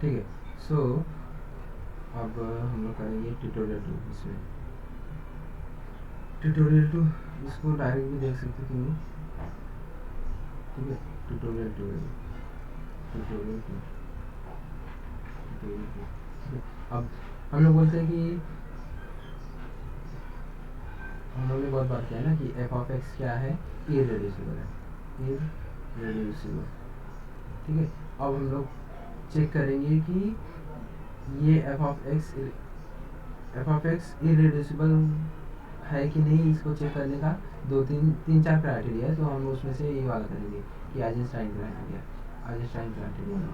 ठीक है। सो अब हम लोग करेंगे ट्यूटोरियल 2। इसमें ट्यूटोरियल 2 इसको डायरेक्ट भी देख सकते तुम लोग, ठीक है। ट्यूटोरियल 2 है, ट्यूटोरियल 2, ट्यूटोरियल 2। अब हम लोग बोलते हैं कि हम लोग ने बहुत बार किया है ना कि एफ ऑफ एक्स क्या है, इररेड्यूसिबल है, इररेड्यूसिबल, ठीक है। अब हम लोग चेक करेंगे कि ये एफ ऑफ एक्स इररेड्यूसिबल है कि नहीं। इसको चेक करने का तीन चार क्राइटेरिया है, तो हम उसमें से ये वाला करेंगे कि आइजेंस्टाइन क्राइटेरिया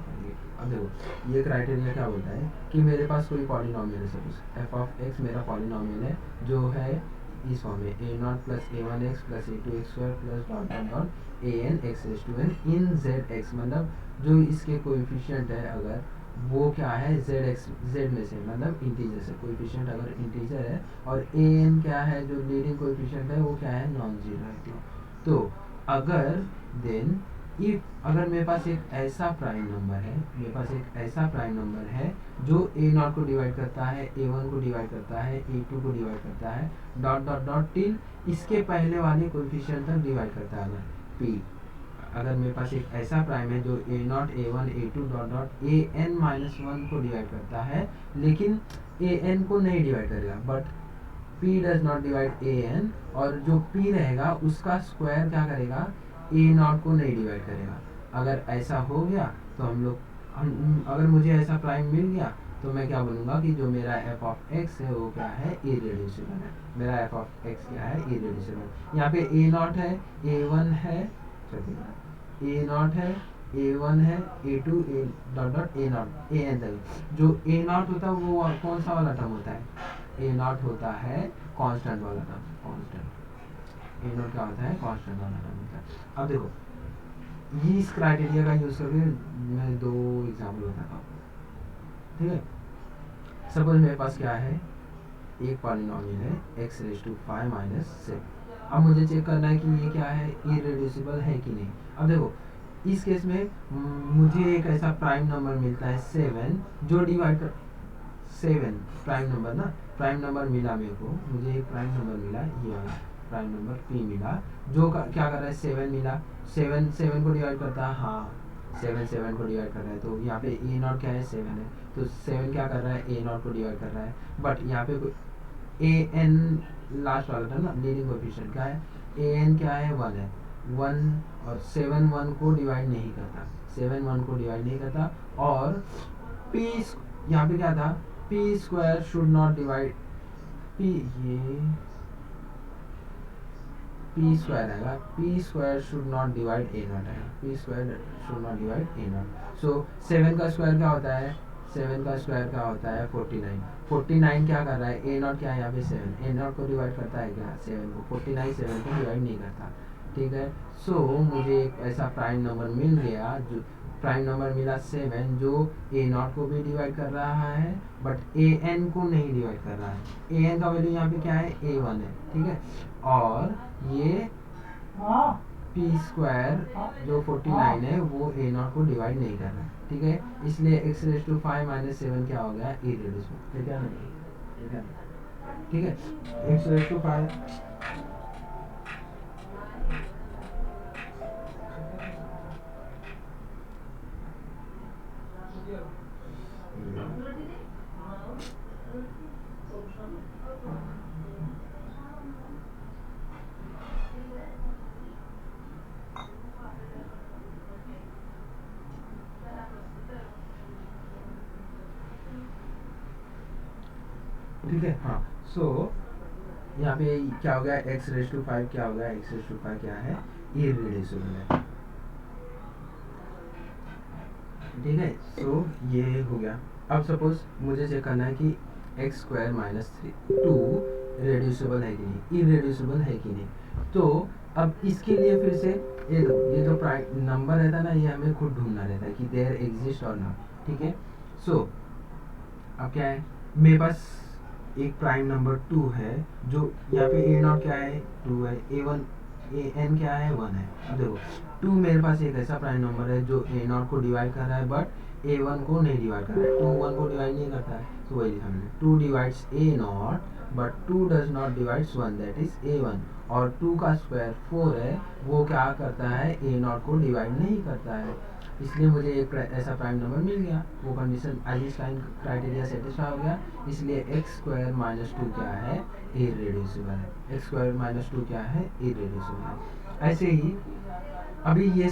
करेंगे। अब देखो ये क्राइटेरिया क्या बोलता है कि मेरे पास कोई पॉलिनॉमियल है, सपोज एफ ऑफ एक्स मेरा पॉलिनॉमियल है जो है इस फॉर्म में a not plus a one x plus a two x square plus dot dot dot a n x s to n in Z x, मतलब जो इसके कोएफिशिएंट है अगर वो क्या है जेड में से, मतलब इंटीजर से कोएफिशिएंट अगर इंटीजर है, और ए एन क्या है जो लीडिंग कोएफिशिएंट है वो क्या है, नॉन जीरो है। तो अगर देन इफ अगर मेरे पास एक ऐसा प्राइम नंबर है, जो ए नॉट को डिवाइड करता है, ए वन को डिवाइड करता है, ए टू को डिवाइड करता है, डॉट डॉट डॉट टिल इसके पहले वाले कोएफिशिएंट तक डिवाइड करता है, अगर पी, अगर मेरे पास एक ऐसा प्राइम है जो a not a one a two dot dot a n minus one को डिवाइड करता है, लेकिन ए एन को नहीं डिवाइड करेगा, but P does not divide a n, और जो P रहेगा उसका स्क्वायर क्या करेगा, ए नॉट को नहीं डिवाइड करेगा। अगर ऐसा हो गया तो हम अगर मुझे ऐसा प्राइम मिल गया तो मैं क्या बोलूँगा कि जो मेरा एफ ऑफ एक्स है वो क्या है, इररेड्यूसिबल है। मेरा एफ ऑफ एक्स क्या है, इररेड्यूसिबल। यहाँ पे ए नॉट है, ए वन है, ए नॉट है, ए वन है, a two a dot dot a not a n तक। जो ए नॉट होता है वो कौन सा वाला टर्म होता है, ए नॉट होता है कांस्टेंट वाला टर्म, कांस्टेंट। ए नॉट क्या होता है, कांस्टेंट वाला टर्म होता है। अब देखो ये इस क्राइटेरिया का यूज करके मैं दो एग्जाम्पल बताता हूँ, ठीक है। सपोज मेरे पास क्या है, एक पॉलिनॉमियल है एक्स रेज टू 5 माइनस 7। अब मुझे चेक करना है कि ये क्या है, इररेड्यूसिबल है कि नहीं। अब देखो इस केस में मुझे एक ऐसा प्राइम नंबर मिलता है 7 जो डिवाइड कर 7 प्राइम नंबर ना, प्राइम नंबर मिला मेरे को, मुझे एक प्राइम नंबर मिला, ये वाला प्राइम नंबर पी मिला, जो क्या कर रहा है, 7 मिला, 7 को डिवाइड करता है, हाँ 7 को डिवाइड कर रहा है। तो यहाँ पे ए नॉट क्या है, 7 है, तो 7 क्या कर रहा है, ए नॉट को डिवाइड कर रहा है। बट यहाँ पे ए एन लास्ट वाला था ना, लीडिंग कोएफिशिएंट क्या है, ए एन क्या है, 1 है, 1, और 7 1 को डिवाइड नहीं करता, 7 1 को डिवाइड नहीं करता। और पी यहाँ पे क्या था, p square should not divide p, ये पी स्क्वायर आएगा, p square should not divide a not आएगा, p square should not divide a not. So 7 का स्क्वायर क्या होता है, 7 का स्क्वायर क्या होता है, 49। 49 क्या कर रहा है, ए नॉट क्या है यहाँ पे 7, ए नॉट को डिवाइड करता है क्या, 7 को, 49 7 को डिवाइड नहीं करता, ठीक है। सो मुझे एक ऐसा प्राइम नंबर मिल गया, जो प्राइम नंबर मिला 7 जो ए नॉट को भी डिवाइड कर रहा है बट ए एन को नहीं डिवाइड कर रहा है। ए एन का वैल्यू यहाँ पे क्या है, ए वन है, ठीक है। और ये पी स्क्वायर जो 49 है वो ए नॉट को डिवाइड नहीं कर रहा है, ठीक है। इसलिए एक्स रेज टू 5 माइनस 7 क्या हो गया, इररेड्यूसिबल, ठीक है, ठीक है। एक्स रेज टू 5 ठीक है, हाँ। सो यहाँ पे क्या हो गया, एक्स रेज टू 5 क्या हो गया, एक्स रेज टू 5 क्या है, इररेड्यूसिबल है, ठीक है। सो ये हो गया। अब सपोज मुझे चेक करना है कि एक्स स्क्वायर माइनस 2 रेड्यूसिबल है कि नहीं, इररेड्यूसिबल है कि नहीं। तो अब इसके लिए फिर से ये जो प्राइम नंबर रहता है ना, ये हमें खुद ढूंढना रहता है कि देयर एग्जिस्ट और नॉट, ठीक है। सो अब क्या है, मेरे पास एक प्राइम नंबर 2 है, जो यहाँ पे ए नॉट क्या है, 2 है, ए वन ए एन क्या है, 1 है। अब देखो 2 मेरे पास एक ऐसा प्राइम नंबर है जो ए नॉट को डिवाइड कर रहा है बट a1 को नहीं डिवाइड कर रहा है, 2 1 को डिवाइड नहीं करता है, तो वही लिखा मैंने, 2 divides a not but 2 does not divides 1 that is a1। और 2 का स्क्वायर 4 है, वो क्या करता है, a नॉट को डिवाइड नहीं करता है, इसलिए मुझे एक ऐसा प्राइम नंबर मिल गया। वो कंडीशन आइंस्टाइन क्राइटेरिया सेटिस्फाई हो गया, इसलिए एक्स स्क्वायर माइनस 2 क्या है, इररेड्यूसिबल है। एक्स स्क्वायर माइनस 2 क्या है, इररेड्यूसिबल है। ऐसे ही अभी ये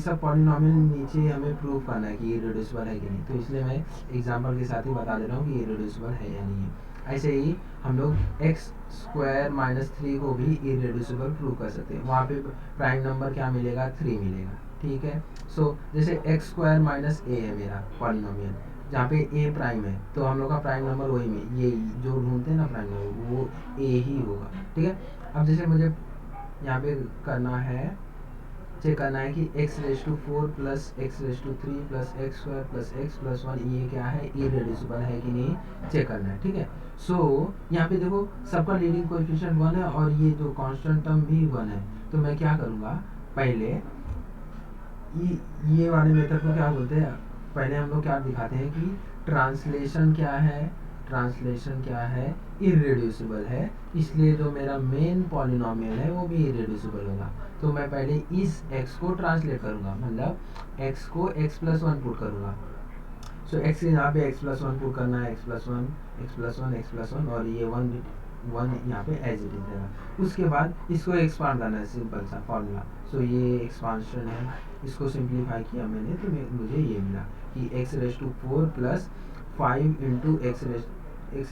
सब पॉलिनॉमियल नीचे हमें प्रूव करना है कि इररेड्यूसिबल है कि नहीं, तो इसलिए मैं एग्जांपल के साथ ही बता दे रहा हूँ कि इररेड्यूसिबल है या नहीं है। ऐसे ही हम लोग एक्स स्क्वायर माइनस 3 को भी इररेड्यूसिबल प्रूव कर सकते हैं। वहाँ पे प्राइम नंबर क्या मिलेगा, 3 मिलेगा, ठीक है। सो जैसे एक्स स्क्वायर माइनस ए है मेरा पॉलिनॉमियल, जहाँ पे ए प्राइम है, तो हम लोग का प्राइम नंबर वही में, ये जो ढूंढते हैं ना प्राइम नंबर, वो ए ही होगा, ठीक है। अब जैसे मुझे यहाँ पे करना है, चेक करना है कि x raise to 4 plus x raise to 3 plus x square plus x plus 1 ये क्या है, इररेड्यूसिबल है कि नहीं, चेक करना है, ठीक है। सो यहाँ पे देखो सबका लीडिंग कोएफिशिएंट 1 है और ये जो कांस्टेंट टर्म भी 1 है, तो मैं क्या करूँगा, पहले ये वाले मेथड को क्या बोलते हैं, पहले हम लोग क्या दिखाते हैं कि ट्रांसलेशन क्या है, ट्रांसलेशन क्या है, इररेड्यूसिबल है, इसलिए जो मेरा मेन पॉलिनॉमियल है वो भी इररेड्यूसिबल होगा। तो मैं पहले इस x को ट्रांसलेट करूंगा, मतलब x को x प्लस 1 पुट करूंगा। सो x यहाँ पे x प्लस 1 पुट करना है, x plus 1 x plus 1 x plus 1 और ये 1 यहाँ पे एज इट इज रहेगा। उसके बाद इसको एक्सपांड करना है, सिंपल सा फॉर्मूला। सो ये एक्सपांशन है, इसको सिंप्लीफाई किया मैंने, तो मुझे ये मिला कि x raise to 4 plus 5 into x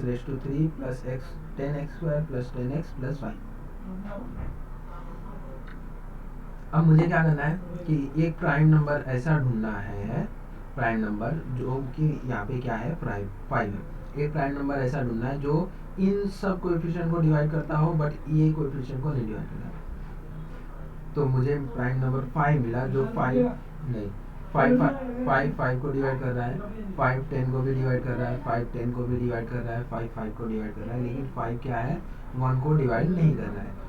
raise to 3 plus x 10x square plus 10x plus 5। अब मुझे क्या करना है कि एक प्राइम नंबर ऐसा ढूंढना है, प्राइम नंबर जो कि यहाँ पे क्या है, प्राइम 5 है। एक प्राइम नंबर ऐसा ढूंढना है जो इन सब कोएफिशिएंट को डिवाइड करता हो बट ये कोएफिशिएंट को नहीं डिवाइड करता। तो मुझे प्राइम नंबर 5 मिला जो 5 नहीं 5 को डिवाइड कर रहा है, 5 10 को भी डिवाइड कर रहा है, 5 10 को भी डिवाइड कर रहा है, 5 को डिवाइड कर रहा है, लेकिन 5 क्या है, 1 को डिवाइड नहीं कर रहा है।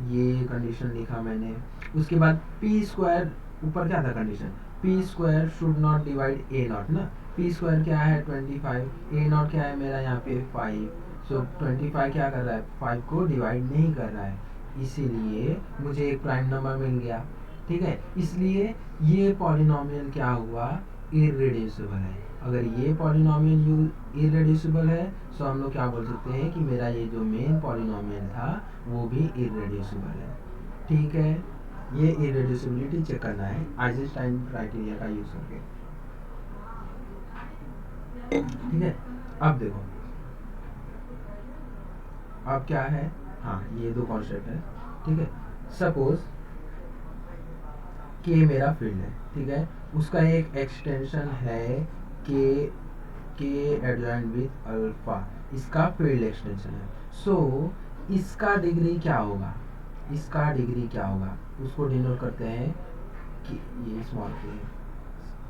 ये कंडीशन लिखा मैंने। उसके बाद पी स्क्वायर, ऊपर क्या था condition, P square should not divide a not ना, पी स्क्वायर क्या है 25, ए नॉट क्या है मेरा यहाँ पे 5, सो 25 क्या कर रहा है, 5 को डिवाइड नहीं कर रहा है, इसीलिए मुझे एक प्राइम नंबर मिल गया, ठीक है। इसलिए ये पॉलिनॉमियल क्या हुआ, इररेड्यूसिबल है। अगर ये पॉलिनॉमियल इररेड्यूसिबल है तो हम लोग क्या बोल सकते हैं कि मेरा ये जो मेन पॉलिनॉमियल था वो भी इररेड्यूसिबल है, ठीक है। ये इररेड्यूसिबिलिटी चेक करना है आइंस्टाइन क्राइटेरिया का यूज करके, ठीक है। अब देखो अब क्या है, हाँ ये दो कॉन्सेप्ट है, ठीक है। सपोज के मेरा फील्ड है, ठीक है, उसका एक एक्सटेंशन है के एडजॉइंट विथ अल्फा, इसका फील्ड एक्सटेंशन है। सो इसका डिग्री क्या होगा, इसका डिग्री क्या होगा, उसको डिनोट करते हैं कि ये स्मॉल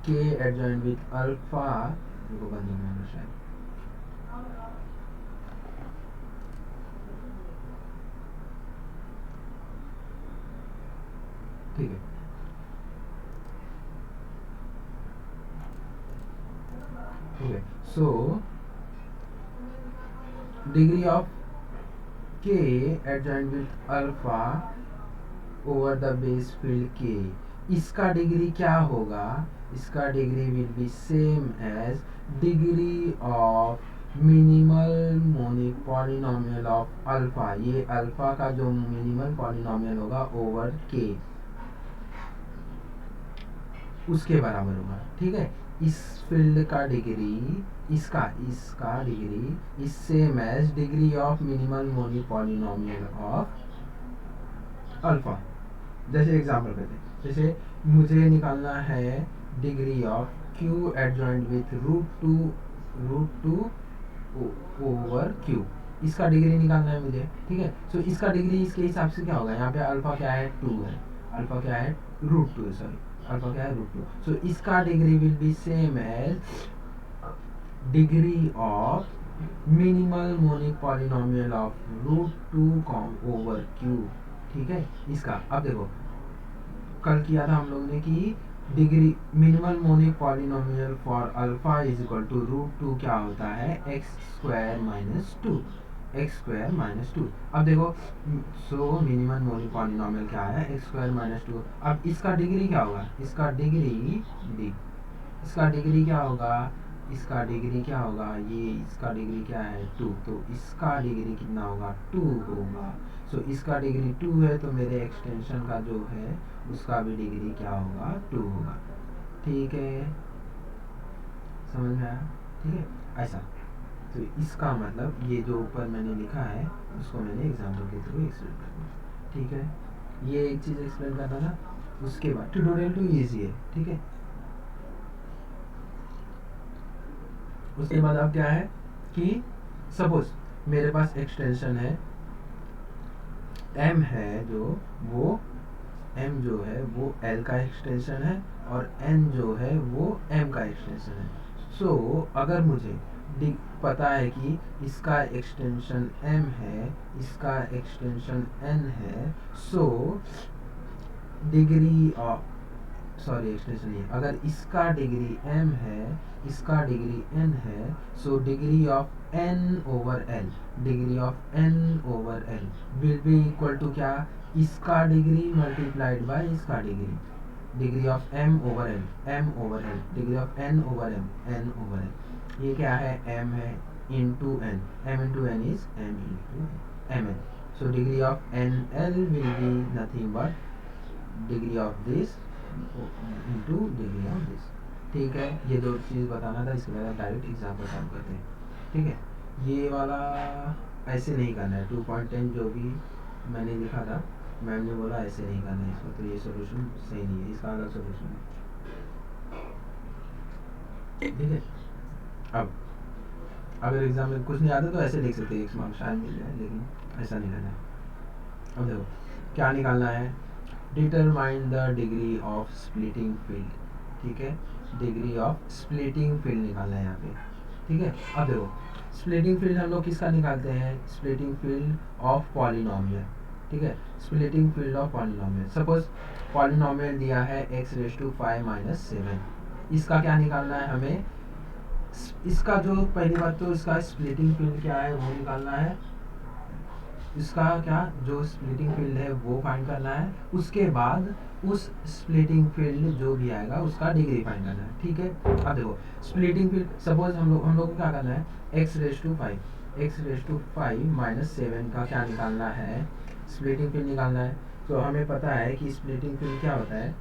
के एडजॉइंट विथ अल्फा, इनको बंद करना शायद, ठीक है। Okay, so degree of k adjoint with alpha over the base field k, इसका डिग्री क्या होगा, इसका degree will be same as degree of minimal monic polynomial of alpha, ये अल्फा का जो मिनिमल पॉलिनोमियल होगा ओवर के, उसके बराबर होगा, ठीक है। इस फील्ड का डिग्री, इसका degree is same as degree of minimal monic polynomial of alpha. जैसे एग्जांपल करते हैं, जैसे मुझे निकालना है degree of q adjoint with root two over q, इसका डिग्री निकालना है मुझे, ठीक है। सो इसका डिग्री इसके हिसाब से क्या होगा, यहाँ पे अल्फा क्या है 2 है, अल्फा क्या है √2, सॉरी अल्फा क्या है √2, सो इसका degree will be same as degree of minimal monic polynomial of √2 over q, ठीक है। इसका अब देखो कल किया था हम लोगों ने कि degree minimal monic polynomial for alpha is equal to √2 क्या होता है x² - 2 x²-2। अब देखो, सो मिनिमम मोनिक पॉलिनोमियल क्या है x² - 2। अब इसका डिग्री क्या होगा, इसका डिग्री क्या होगा, इसका डिग्री क्या होगा, ये इसका डिग्री क्या है 2, तो इसका डिग्री कितना होगा 2 होगा। सो इसका डिग्री 2 है तो मेरे एक्सटेंशन का जो है उसका भी डिग्री क्या होगा 2 होगा। ठीक है, समझ में आया? ठीक है, ऐसा। तो इसका मतलब ये जो ऊपर मैंने लिखा है उसको मैंने एग्जाम्पल के थ्रू एक्सप्लेन करना। ठीक है, ये एक चीज़ एक्सप्लेन करना था। उसके बाद ट्यूटोरियल 2 ईजी है। ठीक है, उसके बाद अब क्या है कि सपोज मेरे पास एक्सटेंशन है m है m जो है वो l का एक्सटेंशन है और n जो है वो m का एक्सटेंशन है। सो अगर मुझे पता है कि इसका एक्सटेंशन m है, इसका एक्सटेंशन n है, सो डिग्री ऑफ एक्सटेंशन नहीं, अगर इसका डिग्री m है, इसका डिग्री n है, so degree of n over l, degree of n over l will be equal to क्या, इसका डिग्री मल्टीप्लाइड बाय इसका degree of m over l, degree of n over l। ये क्या है, m है into n, m into n is m into mn। So degree of nl will be nothing but degree of this into degree of this. ठीक है, ये दो चीज़ बताना था। इसके बाद डायरेक्ट एग्जाम्पल चालू करते हैं। ठीक है, ये वाला ऐसे नहीं करना है। 2.10 जो भी मैंने लिखा था, मैम ने बोला ऐसे नहीं करना है इसको, तो ये सोल्यूशन सही नहीं है, इसका अलग सोल्यूशन है। ठीक है, अब अगर एग्जाम में कुछ नहीं आता तो ऐसे लिख सकते हैं, 1 मार्क्स शायद मिल जाए, लेकिन ऐसा नहीं करना है। अब देखो क्या निकालना है, determine the degree of splitting field. ठीक है, डिग्री ऑफ स्प्लिटिंग फील्ड निकालना है यहाँ पे। ठीक है, अब देखो स्प्लिटिंग फील्ड हम लोग किसका निकालते हैं, स्प्लिटिंग फील्ड ऑफ पॉलिनोमियल। ठीक है, splitting field of polynomial. Suppose polynomial दिया है x⁵ - 7, इसका क्या निकालना है हमें, इसका जो पहली बात तो इसका स्प्लिटिंग फील्ड क्या है वो निकालना है, इसका क्या जो स्प्लिटिंग फील्ड है वो फाइंड करना है। उसके बाद उस स्प्लिटिंग फील्ड जो भी आएगा उसका डिग्री फाइंड करना है। ठीक है, अब देखो स्प्लिटिंग फील्ड सपोज हम लोग को क्या करना है, x⁵ - 7 का क्या निकालना है, स्प्लिटिंग फील्ड निकालना है। तो हमें पता है कि स्प्लिटिंग फील्ड क्या होता है,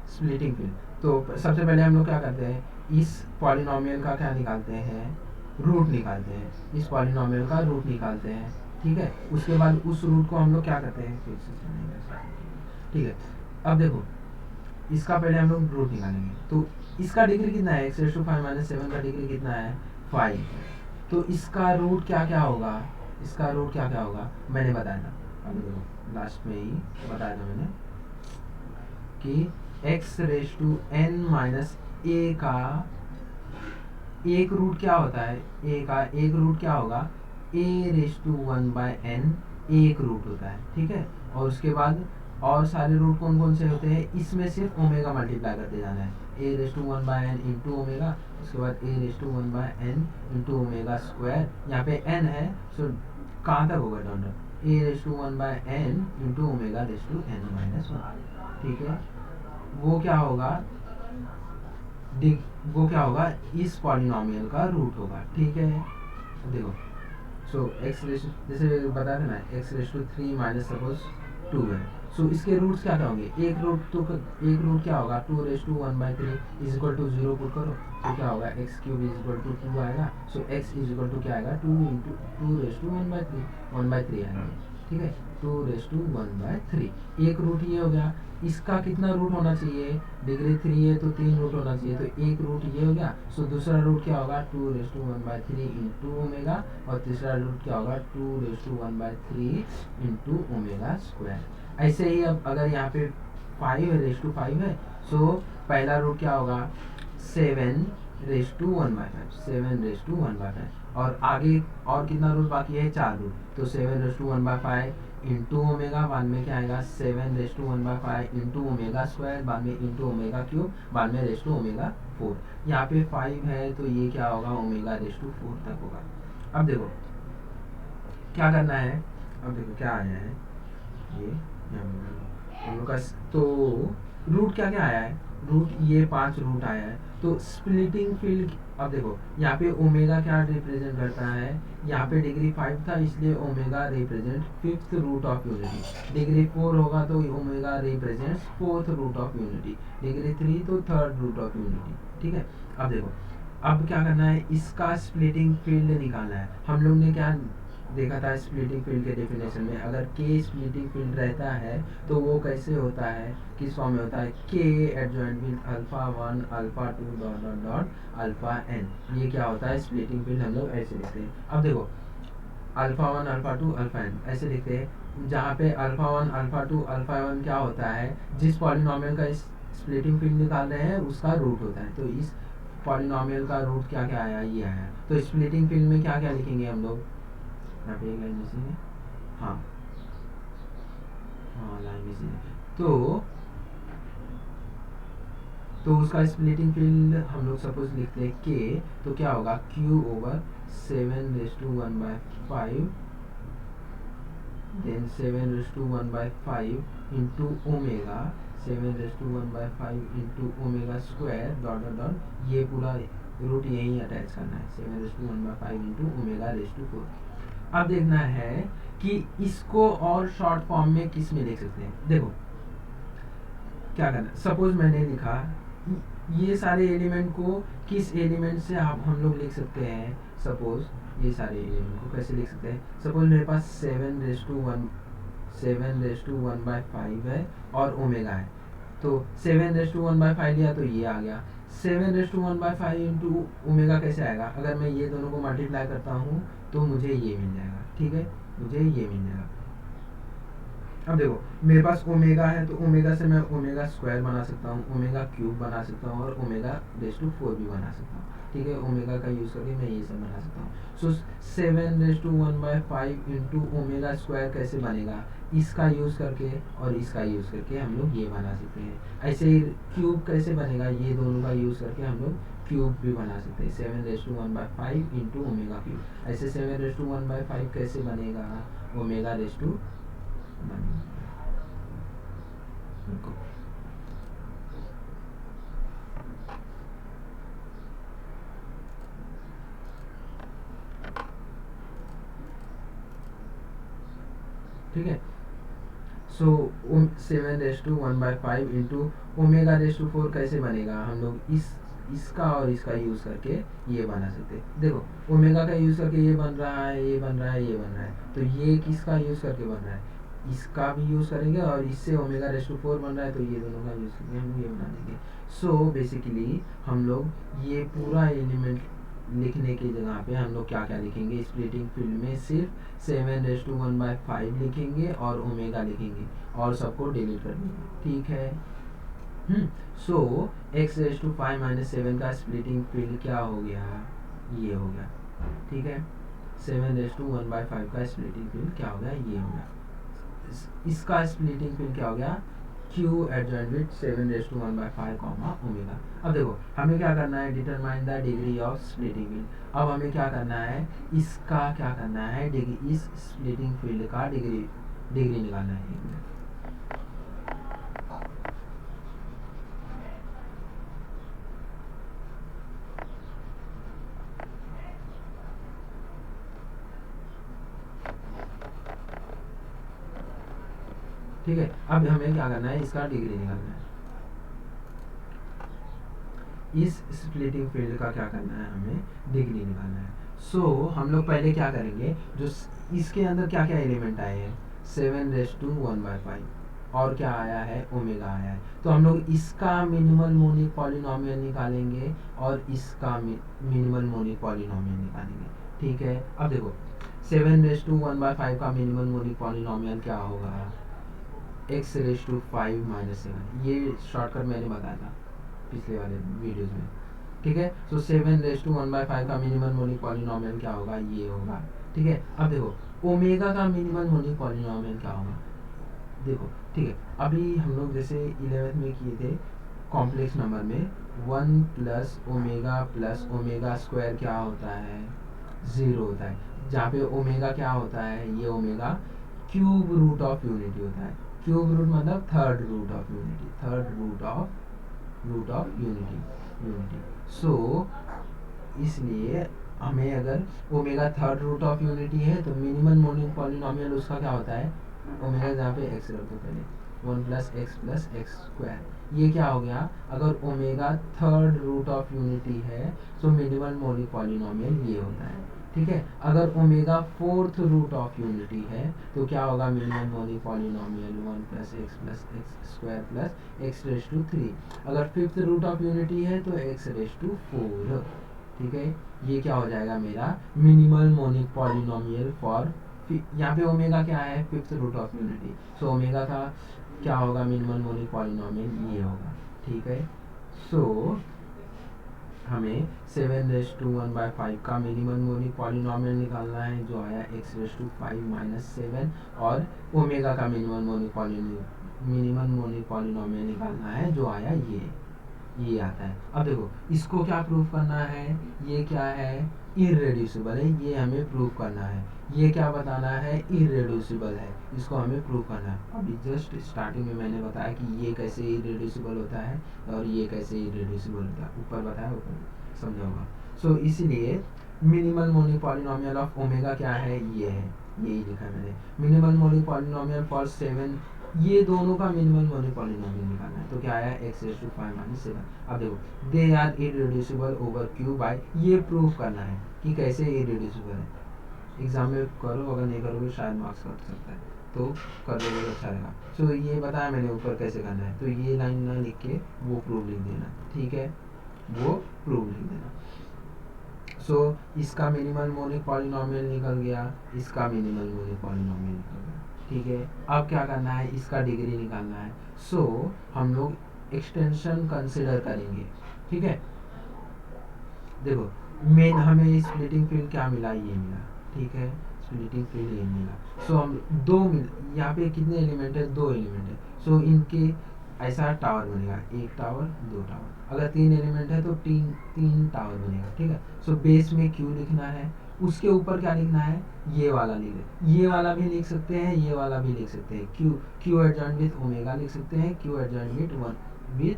स्प्लिटिंग फील्ड। तो सबसे पहले हम लोग क्या करते हैं, इस पॉलिनोमियल का क्या निकालते हैं, रूट निकालते हैं, इस पॉलिनोमियल का रूट निकालते हैं। ठीक है, उसके बाद उस रूट को हम लोग क्या करते हैं, ठीक है। अब देखो इसका पहले हम लोग रूट निकालेंगे, तो इसका डिग्री कितना है, x⁵ - 7 का डिग्री कितना है 5। तो इसका रूट क्या क्या होगा, इसका रूट क्या क्या होगा मैंने बताया था, अभी देखो लास्ट में ही बताया था मैंने कि x⁻n - a का एक रूट क्या होता है, a का एक रूट क्या होगा, a⁻1/n एक रूट होता है। ठीक है, और उसके बाद और सारे रूट कौन कौन से होते हैं, इसमें सिर्फ ओमेगा मल्टीप्लाई करते जाना है, a⁻1/n इंटू ओमेगा, उसके बाद a⁻1/n इंटू ओमेगा स्क्वायर, यहाँ पे n है सो कहाँ तक होगा dot, a⁻1/n into omega n-1। ठीक है, वो क्या होगा इस पॉलिनोमियल का रूट होगा। ठीक है, देखो सो x जैसे बताया था ना, x⁵ सपोज 2 है, सो इसके रूट्स क्या होंगे, एक रूट क्या होगा 2⁻1/3 इज इक्वल टू 0 पुट करो, तो क्या होगा x³ इज इक्वल टू 2 आएगा। सो x इज इक्वल टू क्या आएगा 2 इंटू 2⁻1/3 आएगा। ठीक है, 2⁻1/3 एक रूट ये हो गया। इसका कितना रूट होना चाहिए, डिग्री 3 है तो 3 रूट होना चाहिए, तो एक रूट ये हो गया। सो दूसरा रूट क्या होगा 2⁻1/3 इंटू ओमेगा, और तीसरा रूट क्या होगा 2⁻1/3 इंटू ओमेगा स्क्वायर। ऐसे ही अब अगर यहाँ पे 5 है, 5 है, सो पहला रूट क्या होगा 7 रेस टू 1/5, 7 रेस टू 1/5। और आगे और कितना रूट बाकी है, 4 रूट। तो 7 रेस टू 1/5 इंटू ओमेगा, बाद में क्या आएगा 7 raise to 1/5 into omega square, बाद में इंटू ओमेगा क्यूब, बाद में रेस टू ओमेगा 4। यहाँ पे 5 है तो ये क्या होगा, ओमेगा रेस टू 4 तक होगा। अब देखो क्या करना है, अब देखो क्या आया है ये हम लोग का। तो रूट क्या क्या आया है, रूट ये 5 रूट आया है। तो स्प्लिटिंग फील्ड, अब देखो यहाँ पे ओमेगा क्या रिप्रेजेंट करता है, यहाँ पे डिग्री 5 था इसलिए omega represent fifth root of unity. Degree 4 होगा तो omega represents fourth root of unity. Degree 3 तो थर्ड रूट ऑफ यूनिटी। ठीक है, अब देखो अब क्या करना है, इसका स्प्लिटिंग फील्ड निकालना है। हम लोग ने क्या देखा था स्प्लिटिंग फील्ड के डेफिनेशन में, अगर के स्प्लिटिंग फील्ड रहता है तो वो कैसे होता है, किस फॉर्म में होता है, के adjoint with alpha 1 alpha 2 dot dot dot alpha n. ये क्या होता है स्प्लिटिंग फील्ड, हम लोग ऐसे लिखते हैं। अब देखो अल्फा 1 अल्फा 2 अल्फा एन ऐसे लिखते हैं, जहाँ पे अल्फा 1 अल्फा 2 अल्फा 1 क्या होता है, जिस पॉलिनोमियल का स्प्लिटिंग फील्ड निकाल रहे हैं उसका रूट होता है। तो इस पॉलिनोमियल का रूट क्या क्या आया, ये आया। तो स्प्लिटिंग फील्ड में क्या क्या लिखेंगे हम लोग, यहाँ पे एक लाइन मिसिंग है, हाँ हाँ लाइन मिसिंग है। तो उसका स्प्लिटिंग फील्ड हम लोग सपोज लिखते हैं के, तो क्या होगा Q over 7 raise to 1/5 then 7 raise to 1/5 into omega, 7 raise to 1/5 into omega square dot dot dot, ये पूरा रूट यहीं अटैच करना है, 7 raise to 1/5 into omega raise to 4। अब देखना है कि इसको और शॉर्ट फॉर्म में किस में लिख सकते हैं। देखो क्या करना, सपोज मैंने लिखा ये सारे एलिमेंट को किस एलिमेंट से आप हम लोग लिख सकते हैं, सपोज ये सारे एलिमेंट को कैसे लिख सकते हैं। सपोज मेरे पास 7 रेस टू 1/5 है और ओमेगा है, तो 7 रेस टू 1/5 लिया तो ये आ गया। 7 रेस टू 1/5 इंटू ओमेगा कैसे आएगा, अगर मैं ये दोनों को मल्टीप्लाई करता हूँ तो मुझे ये मिल जाएगा। ठीक है, मुझे ये मिल जाएगा। अब देखो मेरे पास ओमेगा है तो ओमेगा से मैं ओमेगा स्क्वायर बना सकता हूँ, ओमेगा क्यूब बना सकता हूँ और ओमेगा रेस टू 4 भी बना सकता हूँ। ठीक है, ओमेगा का यूज़ करके मैं ये सब बना सकता हूँ। So 7 raise to 1/5 into omega square कैसे बनेगा, इसका यूज़ करके और इसका यूज़ करके हम लोग ये बना सकते हैं। ऐसे ही क्यूब कैसे बनेगा, ये दोनों का यूज़ करके हम लोग क्यूब भी बना सकते हैं, 7 raise to 1/5 into omega cube. ऐसे 7 रेस टू 1/5 कैसे बनेगा, ओमेगा रेस टू ठीक है। So 7 raise to 1/5 into omega raise to 4 कैसे बनेगा, हम लोग इसका और इसका यूज़ करके ये बना सकते हैं। देखो ओमेगा का यूज़ करके ये बन रहा है, ये बन रहा है, ये बन रहा है, तो ये किसका यूज़ करके बन रहा है, इसका भी यूज़ करेंगे और इससे ओमेगा रेस टू 4 बन रहा है तो ये दोनों का यूज़ करके हम ये बना देंगे। सो बेसिकली हम लोग ये पूरा एलिमेंट लिखने की जगह पे हम लोग क्या क्या लिखेंगे, स्प्लिटिंग फील्ड में सिर्फ 7 रेस टू 1/5 लिखेंगे और ओमेगा लिखेंगे और सबको डिलीट कर देंगे। ठीक है, सो x⁻5 - 7 का स्प्लिटिंग फील्ड क्या हो गया, ये हो गया। ठीक है, 7 रेस टू 1/5 का स्प्लिटिंग फील्ड क्या हो गया, ये हो गया। इसका स्प्लिटिंग फील्ड क्या हो गया, Q adjoint with 7 raise to 1/5 omega. अब देखो हमें क्या करना है, determine the degree of splitting field. अब हमें क्या करना है, इसका क्या करना है, डिग्री, इस स्प्लिटिंग फील्ड का डिग्री निकालना है। एक मिनट, ठीक है। अब हमें क्या करना है, इसका डिग्री निकालना है। इस स्प्लिटिंग फील्ड का क्या करना है, हमें डिग्री निकालना है। सो हम लोग पहले क्या करेंगे, जो इसके अंदर क्या क्या एलिमेंट आए हैं, 7 रेस टू 1/5 और क्या आया है, ओमेगा आया है। तो हम लोग इसका मिनिमल मोनिक पॉलिनोमियल निकालेंगे और इसका मिनिमल मोनिक पॉलिनोमियल निकालेंगे। ठीक है, अब देखो 7 रेस टू 1/5 का मिनिमल मोनिक पॉलिनोमियल क्या होगा, x⁻5 - 7। ये शॉर्टकट मैंने बताया था पिछले वाले वीडियोस में। ठीक है। सो 7⁻⁵ का मिनिमल मोनिक पॉलिनोमियल क्या होगा, ये होगा। ठीक है, अब देखो ओमेगा का मिनिमल मोनिक पॉलिनोमियल क्या होगा, देखो ठीक है। अभी हम लोग जैसे 11th में किए थे कॉम्प्लेक्स नंबर में 1 प्लस ओमेगा स्क्वायर क्या होता है, 0 होता है, जहाँ पे ओमेगा क्या होता है, ये omega cube root of unity होता है। क्यूब रूट मतलब third root of unity, unity. So इसलिए हमें अगर omega third root of unity है तो मिनिमम मोनिक पॉलिनोमियल उसका क्या होता है, ओमेगा जहाँ पे एक्स रख दो पहले, 1 + x + x²। ये क्या हो गया, अगर omega third root of unity है तो मिनिमल मोनिक पॉलिनोमियल ये होता है। ठीक है, अगर omega fourth root of unity है तो क्या होगा minimum monic polynomial, 1 + x + x²+x⁻³ अगर फिफ्थ रूट ऑफ यूनिटी है तो x⁴। ठीक है, ये क्या हो जाएगा मेरा मिनिमल मोनिक पॉलिनोमियल फॉर, यहाँ पे ओमेगा क्या है, fifth root of unity. So omega का क्या होगा मिनिमल मोनिक पॉलिनोमियल, ये होगा। ठीक है, सो हमें 7⁻⁵ का मिनिमल मोनिक पॉलिनोमियल निकालना है जो आया x⁵ - 7, और ओमेगा का मिनिमल मोनिक पॉलिनोमियल निकालना है जो आया ये आता है। अब देखो इसको क्या प्रूव करना है, ये क्या है, इररेड्यूसिबल है, ये हमें प्रूव करना है। ये क्या बताना है, इररेड्यूसिबल है, इसको हमें प्रूव करना है। अभी जस्ट स्टार्टिंग में मैंने बताया कि ये कैसे इररेड्यूसिबल होता है और ये कैसे इररेड्यूसिबल होता है, ऊपर बताया, ऊपर समझा होगा। सो इसीलिए minimal monic polynomial of omega क्या है, ये है, यही लिखा है मैंने। मिनिमल मोनिक पॉलिनोमियल फॉर 7, ये दोनों का मिनिमल मोनिक पॉलिनोमियल निकालना है तो क्या आया, x⁵ - 7। अब देखो they are irreducible over Q by, ये प्रूव करना है कि कैसे इररेड्यूसिबल है। एग्जाम में करो, अगर नहीं करोगे शायद मार्क्स कट सकता है, तो कर दोगे तो अच्छा रहेगा। सो ये बताया मैंने ऊपर कैसे करना है, तो ये लाइन ना लिख के वो प्रूव लिख देना। ठीक है, वो प्रूव लिख देना। सो इसका मिनिमल मोनिक पॉलिनोमियल निकल गया, इसका मिनिमल मोनिक पॉलिनोमियल निकल गया। ठीक है, अब क्या करना है, इसका डिग्री निकालना है। सो हम लोग एक्सटेंशन कंसिडर करेंगे। ठीक है, देखो मेन हमें स्प्लिटिंग फील्ड क्या मिला, ये मिला। ठीक है, स्प्लिटिंग फील्ड ये मिला। सो हम दो मिल, यहाँ पे कितने एलिमेंट है, 2 एलिमेंट है। सो इनके ऐसा टावर बनेगा, 1 टावर 2 टावर। अगर 3 एलिमेंट है तो 3 टावर बनेगा। ठीक है, सो बेस में क्यू लिखना है, उसके ऊपर क्या लिखना है, ये वाला ये वाला भी लिख सकते हैं, ये वाला भी लिख सकते हैं। क्यू एडजॉइंट विथ ओमेगा लिख सकते हैं, क्यू एडजॉइंट विथ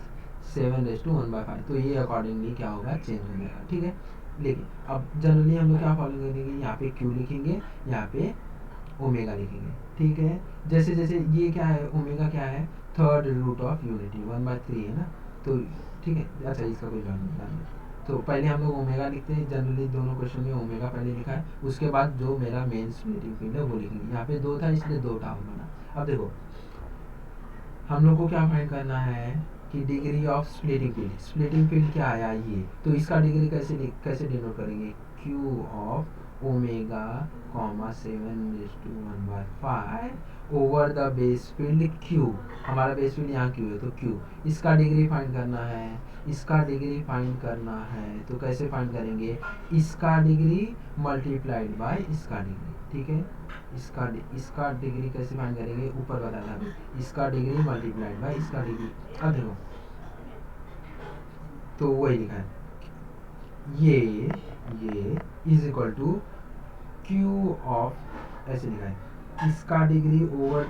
7⁻⁵। तो ये अकॉर्डिंगली क्या होगा, चेंज हो जाएगा। ठीक है, लेकिन अब जनरली हम लोग क्या फॉलो करेंगे, यहाँ पे क्यू लिखेंगे, यहाँ पे ओमेगा लिखेंगे। ठीक है, जैसे जैसे ये क्या है, ओमेगा क्या है, थर्ड रूट ऑफ यूनिटी, 1/3 है ना। तो ठीक है, अच्छा इसका कोई ध्यान नहीं। तो पहले हम लोग ओमेगा लिखते हैं, जनरली दोनों क्वेश्चन में ओमेगा पहले लिखा है, उसके बाद जो मेरा मेन स्प्लिटिंग फील्ड है वो लिखेंगे। यहाँ पे 2 था इसलिए 2 टावर बना। अब देखो हम लोग को क्या फाइंड करना है कि डिग्री ऑफ स्प्लिटिंग फील्ड क्या आया, ये तो इसका डिग्री कैसे डिनोट करेंगे, Q of omega 7/1/5 over the base field Q. हमारा बेस फील्ड यहाँ क्यू है तो क्यू, इसका डिग्री फाइंड करना है, तो कैसे फाइंड करेंगे, इसका डिग्री मल्टीप्लाइड बाय इसका डिग्री। ठीक है, इसका डिग्री कैसे फाइंड करेंगे, ऊपर बताना है, इसका डिग्री मल्टीप्लाइड बाय इसका डिग्री। अब देखो तो वही लिखा है, ये is equal to Q of, ऐसे लिखा है, इसका डिग्री ओवर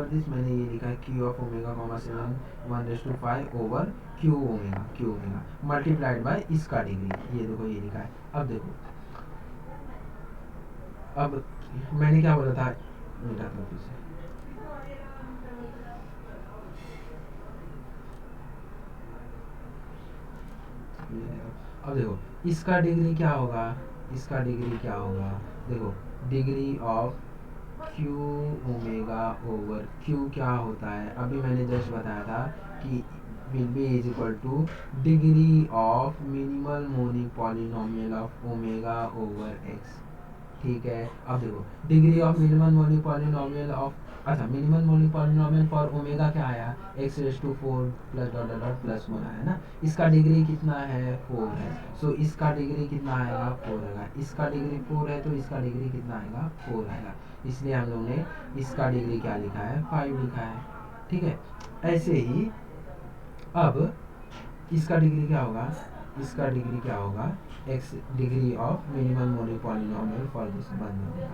दिस मैंने ये लिखा है, Q of omega 7/1/5 over Q omega multiplied by इसका डिग्री। ये देखो ये लिखा है। अब देखो, अब मैंने क्या बोला था, मिटा था फिर से, अब देखो इसका डिग्री क्या होगा, देखो degree of Q omega over Q क्या होता है, अभी मैंने जस्ट बताया था कि will be is equal to degree of minimal monic polynomial of omega over x. ठीक है। अब देखो degree of minimum monic polynomial of, अच्छा minimum monic polynomial for omega क्या आया, x raise to 4 plus dot dot dot plus 1 आया ना। इसका डिग्री कितना है 4 है, सो इसका डिग्री कितना आएगा 4 आएगा। इसका डिग्री 4 है तो इसका डिग्री कितना आएगा 4 आएगा, इसलिए हम लोग ने इसका डिग्री क्या लिखा है 5 लिखा है। ठीक है। ऐसे ही अब इसका डिग्री क्या होगा, इसका डिग्री क्या होगा, x degree of minimum monic polynomial for this one होगा।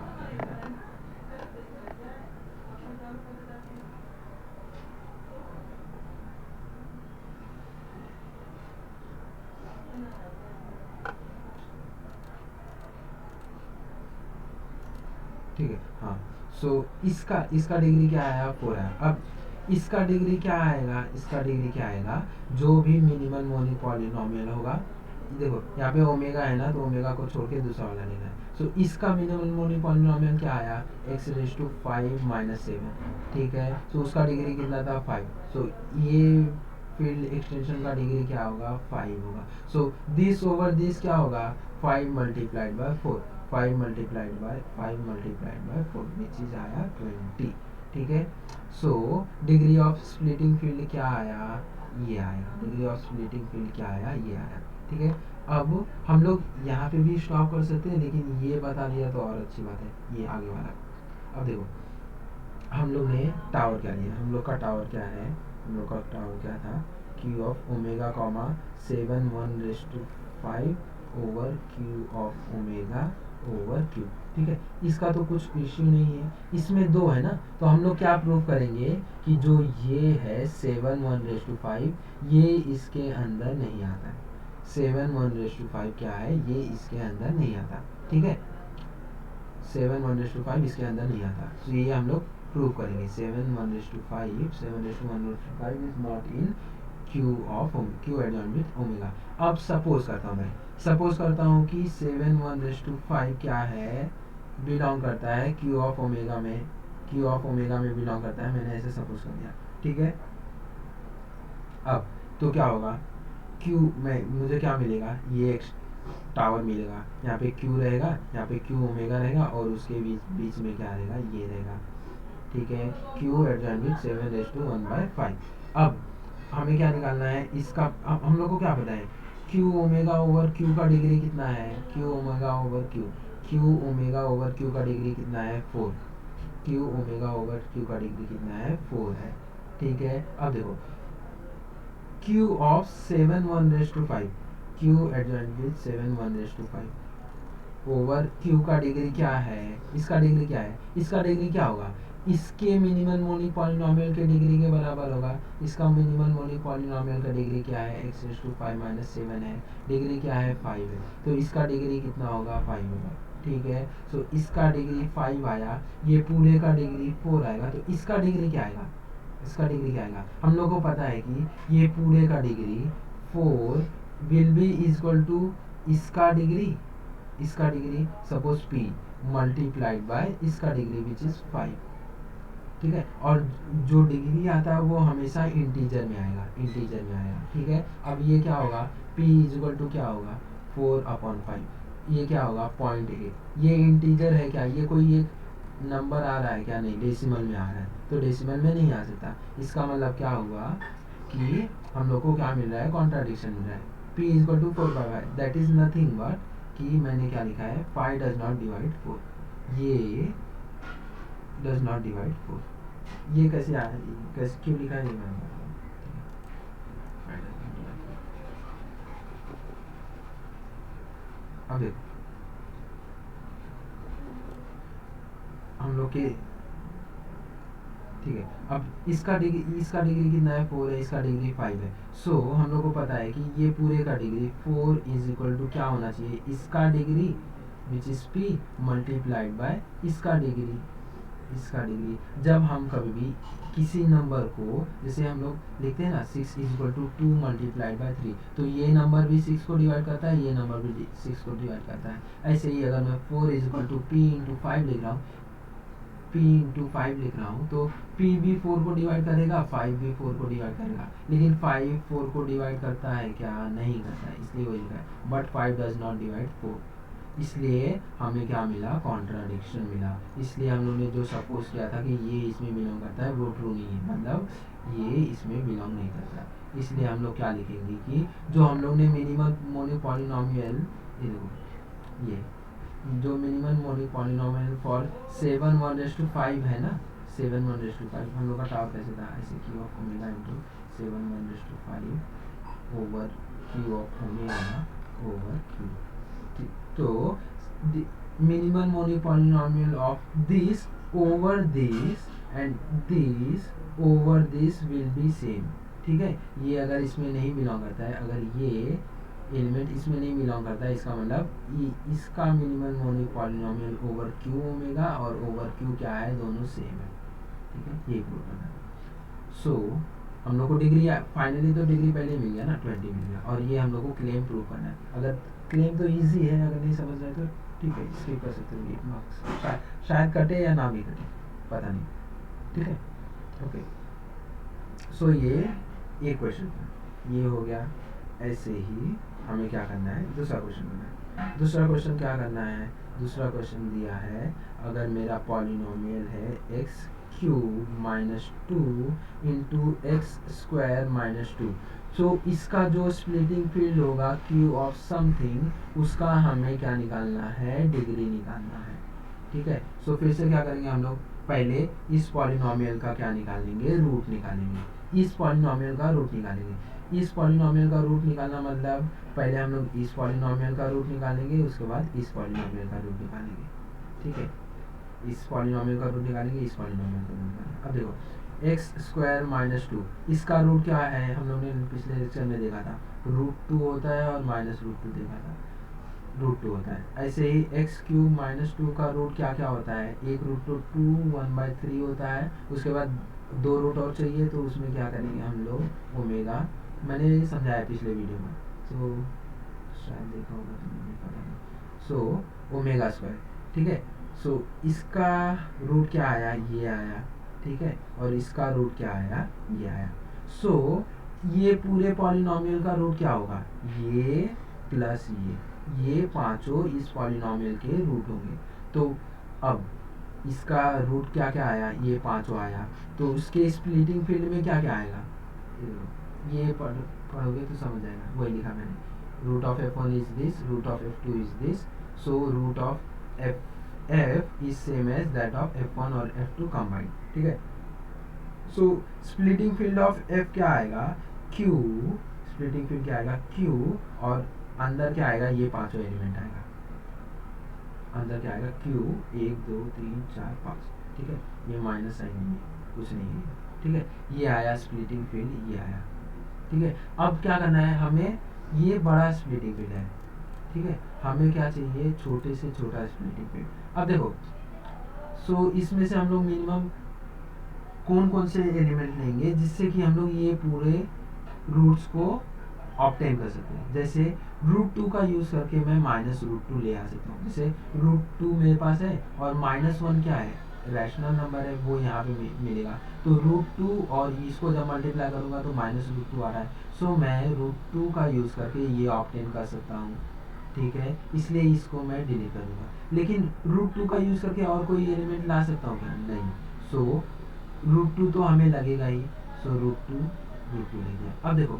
ठीक है। हाँ, सो इसका इसका डिग्री क्या आया 4 आया। अब इसका डिग्री क्या आएगा, इसका डिग्री क्या आएगा, जो भी मिनिमम मोनिक पॉलिनोमियल होगा, देखो यहाँ पे ओमेगा है ना, तो ओमेगा को छोड़ के दूसरा वाला लेना है। सो इसका मिनिमम मोनिक पॉलिनोमियल क्या आया, एक्स रेज टू 5 माइनस 7। ठीक है। सो उसका डिग्री कितना था 5। सो ये फील्ड एक्सटेंशन का डिग्री क्या होगा 5 होगा। सो दिस ओवर दिस क्या होगा 5 multiplied by 4, 5 multiplied by 5 multiplied by 4 which is आया 20। ठीक है। So degree of splitting field क्या आया, ये आया। डिग्री ऑफ स्प्लिटिंग फील्ड क्या आया, ये आया। ठीक है। अब हम लोग यहाँ पे भी स्टॉप कर सकते हैं, लेकिन ये बता दिया तो और अच्छी बात है, ये आगे वाला। अब देखो हम लोग ने टावर क्या लिया, हम लोग का टावर क्या है, हम लोग का टावर क्या था, Q of omega comma 7 1/5 over Q of omega over Q. ठीक है। इसका तो कुछ इश्यू नहीं है, इसमें 2 है ना, तो हम लोग क्या प्रूव करेंगे कि जो ये है 7 1/5 ये इसके अंदर नहीं आता है। 7 1/5 क्या है, ये इसके अंदर नहीं आता। ठीक है। 7 1/5 इसके अंदर नहीं आता, तो ये हम लोग प्रूव करेंगे। 7 1/5 7 1/5 is not in Q of Q adjoint with omega. अब सपोज करता हूँ मैं, सपोज करता हूँ कि 7 1/5 क्या है, बिलोंग करता है क्यू ऑफ ओमेगा में, क्यू ऑफ ओमेगा में बिलोंग करता है, मैंने ऐसे सपोज कर दिया। ठीक है। अब तो क्या होगा, क्यू में मुझे क्या मिलेगा, ये एक टावर मिलेगा, यहाँ पे क्यू रहेगा, यहाँ पे क्यू ओमेगा रहेगा, और उसके बीच बीच में क्या रहेगा, ये रहेगा। ठीक है। Q adjoint with 7/1/5। अब हमें क्या निकालना है इसका, अब हम लोग को क्या पता है, क्यू ओमेगा ओवर क्यू का डिग्री कितना है, Q omega over Q, Q omega over Q का डिग्री कितना है 4, क्यू ओमेगा ओवर क्यू का डिग्री कितना है 4 है। ठीक है। अब देखो Q of 7 1/5, Q adjoint with 7 1/5 over Q का डिग्री क्या है, इसका डिग्री क्या है, इसका डिग्री क्या होगा, इसके मिनिमम मोनिक पॉलिनोमियल के डिग्री के बराबर होगा। इसका मिनिमम मोनिक पॉलिनोमियल का डिग्री क्या है, एक्स रेज टू 5 माइनस 7 है, डिग्री क्या है 5 है, तो इसका डिग्री कितना होगा 5 होगा। ठीक है। सो इसका डिग्री 5 आया, ये पूरे का डिग्री 4 आएगा, तो इसका डिग्री क्या आएगा, इसका डिग्री क्या आएगा, हम लोग को पता है कि ये पूरे का degree 4 will be equal to इसका डिग्री, इसका degree suppose p multiplied by इसका डिग्री विच इज 5। ठीक है। और जो डिग्री आता है वो हमेशा इंटीजर में आएगा, इंटीजर में आएगा। ठीक है। अब ये क्या होगा, p इक्वल टू क्या होगा 4/5, ये क्या होगा 0.8। ये इंटीजर है क्या, ये कोई एक नंबर आ रहा है क्या, नहीं, डेसिमल में आ रहा है, तो डेसिमल में नहीं आ सकता। इसका मतलब क्या हुआ कि हम लोग को क्या मिल रहा है, कॉन्ट्राडिक्शन मिल रहा है। p equal to 4/5 that is nothing but कि मैंने क्या लिखा है 5 डज नॉट डिवाइड 4, ये डज नॉट डिवाइड 4। ये कैसे आया, कैसे क्यों लिखा है ये मैं बताता हूँ। अब देखो हम लोग के, ठीक है, अब इसका डिग्री कितना है 4 है, इसका डिग्री 5 है। सो हम लोग को पता है कि ये पूरे का डिग्री 4 इज इक्वल टू क्या होना चाहिए, इसका degree which is p multiplied by इसका डिग्री, इसका डिग्री। जब हम कभी भी किसी नंबर को, जैसे हम लोग लिखते हैं ना 6 is equal to 2 multiplied by 3, तो ये नंबर भी 6 को डिवाइड करता है, ये नंबर भी 6 को डिवाइड करता है। ऐसे ही अगर मैं 4 is equal to p into 5 लिख रहा हूँ, p इंटू 5 लिख रहा हूँ, तो p भी 4 को डिवाइड करेगा, 5 भी 4 को डिवाइड करेगा, लेकिन 5 4 को डिवाइड करता है क्या, नहीं करता है, इसलिए वो लिखा है बट 5 डज नॉट डिवाइड 4। इसलिए हमें क्या मिला, कॉन्ट्राडिक्शन मिला। इसलिए हम लोग ने जो सपोज किया था कि ये इसमें बिलोंग करता है, वो ट्रू नहीं है, मतलब ये इसमें बिलोंग नहीं करता। इसलिए हम लोग क्या लिखेंगे कि जो हम लोग ने मिनिमम मोनिक पॉलिनोमियल, ये देखो, ये जो मिनिमम मोनिक पॉलिनोमियल फॉर 7/1/5 है ना, 7/1/5, हम लोग का टावर कैसे था, ऐसे Q of omega into 7/1/5 over Q of omega over Q. तो minimum monic polynomial of this over this and this over this will be same. ठीक है, ये अगर इसमें नहीं बिलोंग करता है, अगर ये एलिमेंट इसमें नहीं बिलोंग करता है, इसका मतलब इसका minimum monic polynomial over Q omega और ओवर क्यू क्या है, दोनों सेम है। ठीक है, ये प्रूव करना है। सो हम लोग को डिग्री फाइनली तो डिग्री पहले मिल गया ना, 20 मिल गया, और ये हम लोग को क्लेम प्रूव करना है। अगर क्लेम तो इजी है, अगर नहीं समझ रहे तो ठीक है, स्किप कर सकते हो, ये मार्क्स शायद कटे या ना भी कटे, पता नहीं। ठीक है, ओके। सो ये एक क्वेश्चन था, ये हो गया। ऐसे ही हमें क्या करना है, दूसरा क्वेश्चन करना है। दूसरा क्वेश्चन क्या करना है, दूसरा क्वेश्चन दिया है, अगर मेरा पॉलिनोमियल है x cube minus 2 into x square minus 2, so इसका जो स्प्लिटिंग फील्ड होगा क्यू ऑफ समथिंग, उसका हमें क्या निकालना है, डिग्री निकालना है। ठीक है, सो फिर से क्या करेंगे हम लोग, पहले इस पॉलिनोमियल का क्या निकालेंगे, रूट निकालेंगे। इस पॉलिनोमियल का रूट निकालेंगे। इस पॉलिनोमियल का रूट निकालना मतलब पहले हम लोग इस पॉलिनोमियल का रूट निकालेंगे, उसके बाद इस पॉलिनोमियल का रूट निकालेंगे। ठीक है, इस पॉलिनोमियल का रूट निकालेंगे, इस पॉलिनोमियल का रूट निकालेंगे। अब देखो एक्स स्क्वायर माइनस 2, इसका रूट क्या है, हम लोग ने पिछले लेक्चर में देखा था, √2 होता है, और -√2 देखा था, √2 होता है। ऐसे ही एक्स क्यूब माइनस 2 का रूट क्या क्या होता है, एक √2 1/3 होता है। उसके बाद 2 रूट और चाहिए, तो उसमें क्या करेंगे हम लोग, ओमेगा, मैंने समझाया पिछले वीडियो में, तो शायद देखा होगा तो मुझे पता नहीं। सो ओमेगा स्क्वायर, ठीक है। सो इसका रूट क्या आया, ये आया। ठीक है, और इसका रूट क्या आया, ये आया। सो ये पूरे पॉलिनोमियल का रूट क्या होगा, ये प्लस ये पांचों इस पॉलिनोमियल के रूट होंगे। तो अब इसका रूट क्या क्या आया, ये पांचों आया, तो उसके स्प्लिटिंग फील्ड में क्या क्या आएगा, ये पढ़ोगे तो समझ आएगा, वही लिखा मैंने। Root of f1 is this, root of f2 is this, so root of f is same as that of f1 और f2 कंबाइंड। ठीक है, so splitting field of f क्या आएगा, q, स्प्लिटिंग फील्ड क्या आएगा, q, और अंदर क्या आएगा, ये पांचों एलिमेंट आएगा, अंदर क्या आएगा, q 1 2 3 4 5। ठीक है, ये माइनस साइन नहीं है, कुछ नहीं है। ठीक है, ये आया स्प्लिटिंग फील्ड, ये आया। ठीक है, अब क्या करना है हमें, ये बड़ा स्प्लिटिंग फील्ड है। ठीक है, हमें क्या चाहिए, छोटे से छोटा स्प्लिटिंग फील्ड। अब देखो, सो इसमें से हम लोग मिनिमम कौन कौन से एलिमेंट लेंगे जिससे कि हम लोग ये पूरे रूट्स को ऑब्टेन कर सकते हैं। जैसे √2 का यूज करके मैं -√2 ले आ सकता हूँ। जैसे √2 मेरे पास है, और -1 क्या है, रैशनल नंबर है, वो यहाँ पे मिलेगा। तो √2 और इसको जब मल्टीप्लाई करूंगा तो -√2 आ रहा है। सो मैं √2 का यूज करके ये ऑब्टेन कर सकता हूँ। ठीक है, इसलिए इसको मैं डिलीट करूंगा। लेकिन √2 का यूज करके और कोई एलिमेंट ला सकता हूँ क्या, नहीं। सो √2 तो हमें लगेगा ही, सो √2 लग गया। अब देखो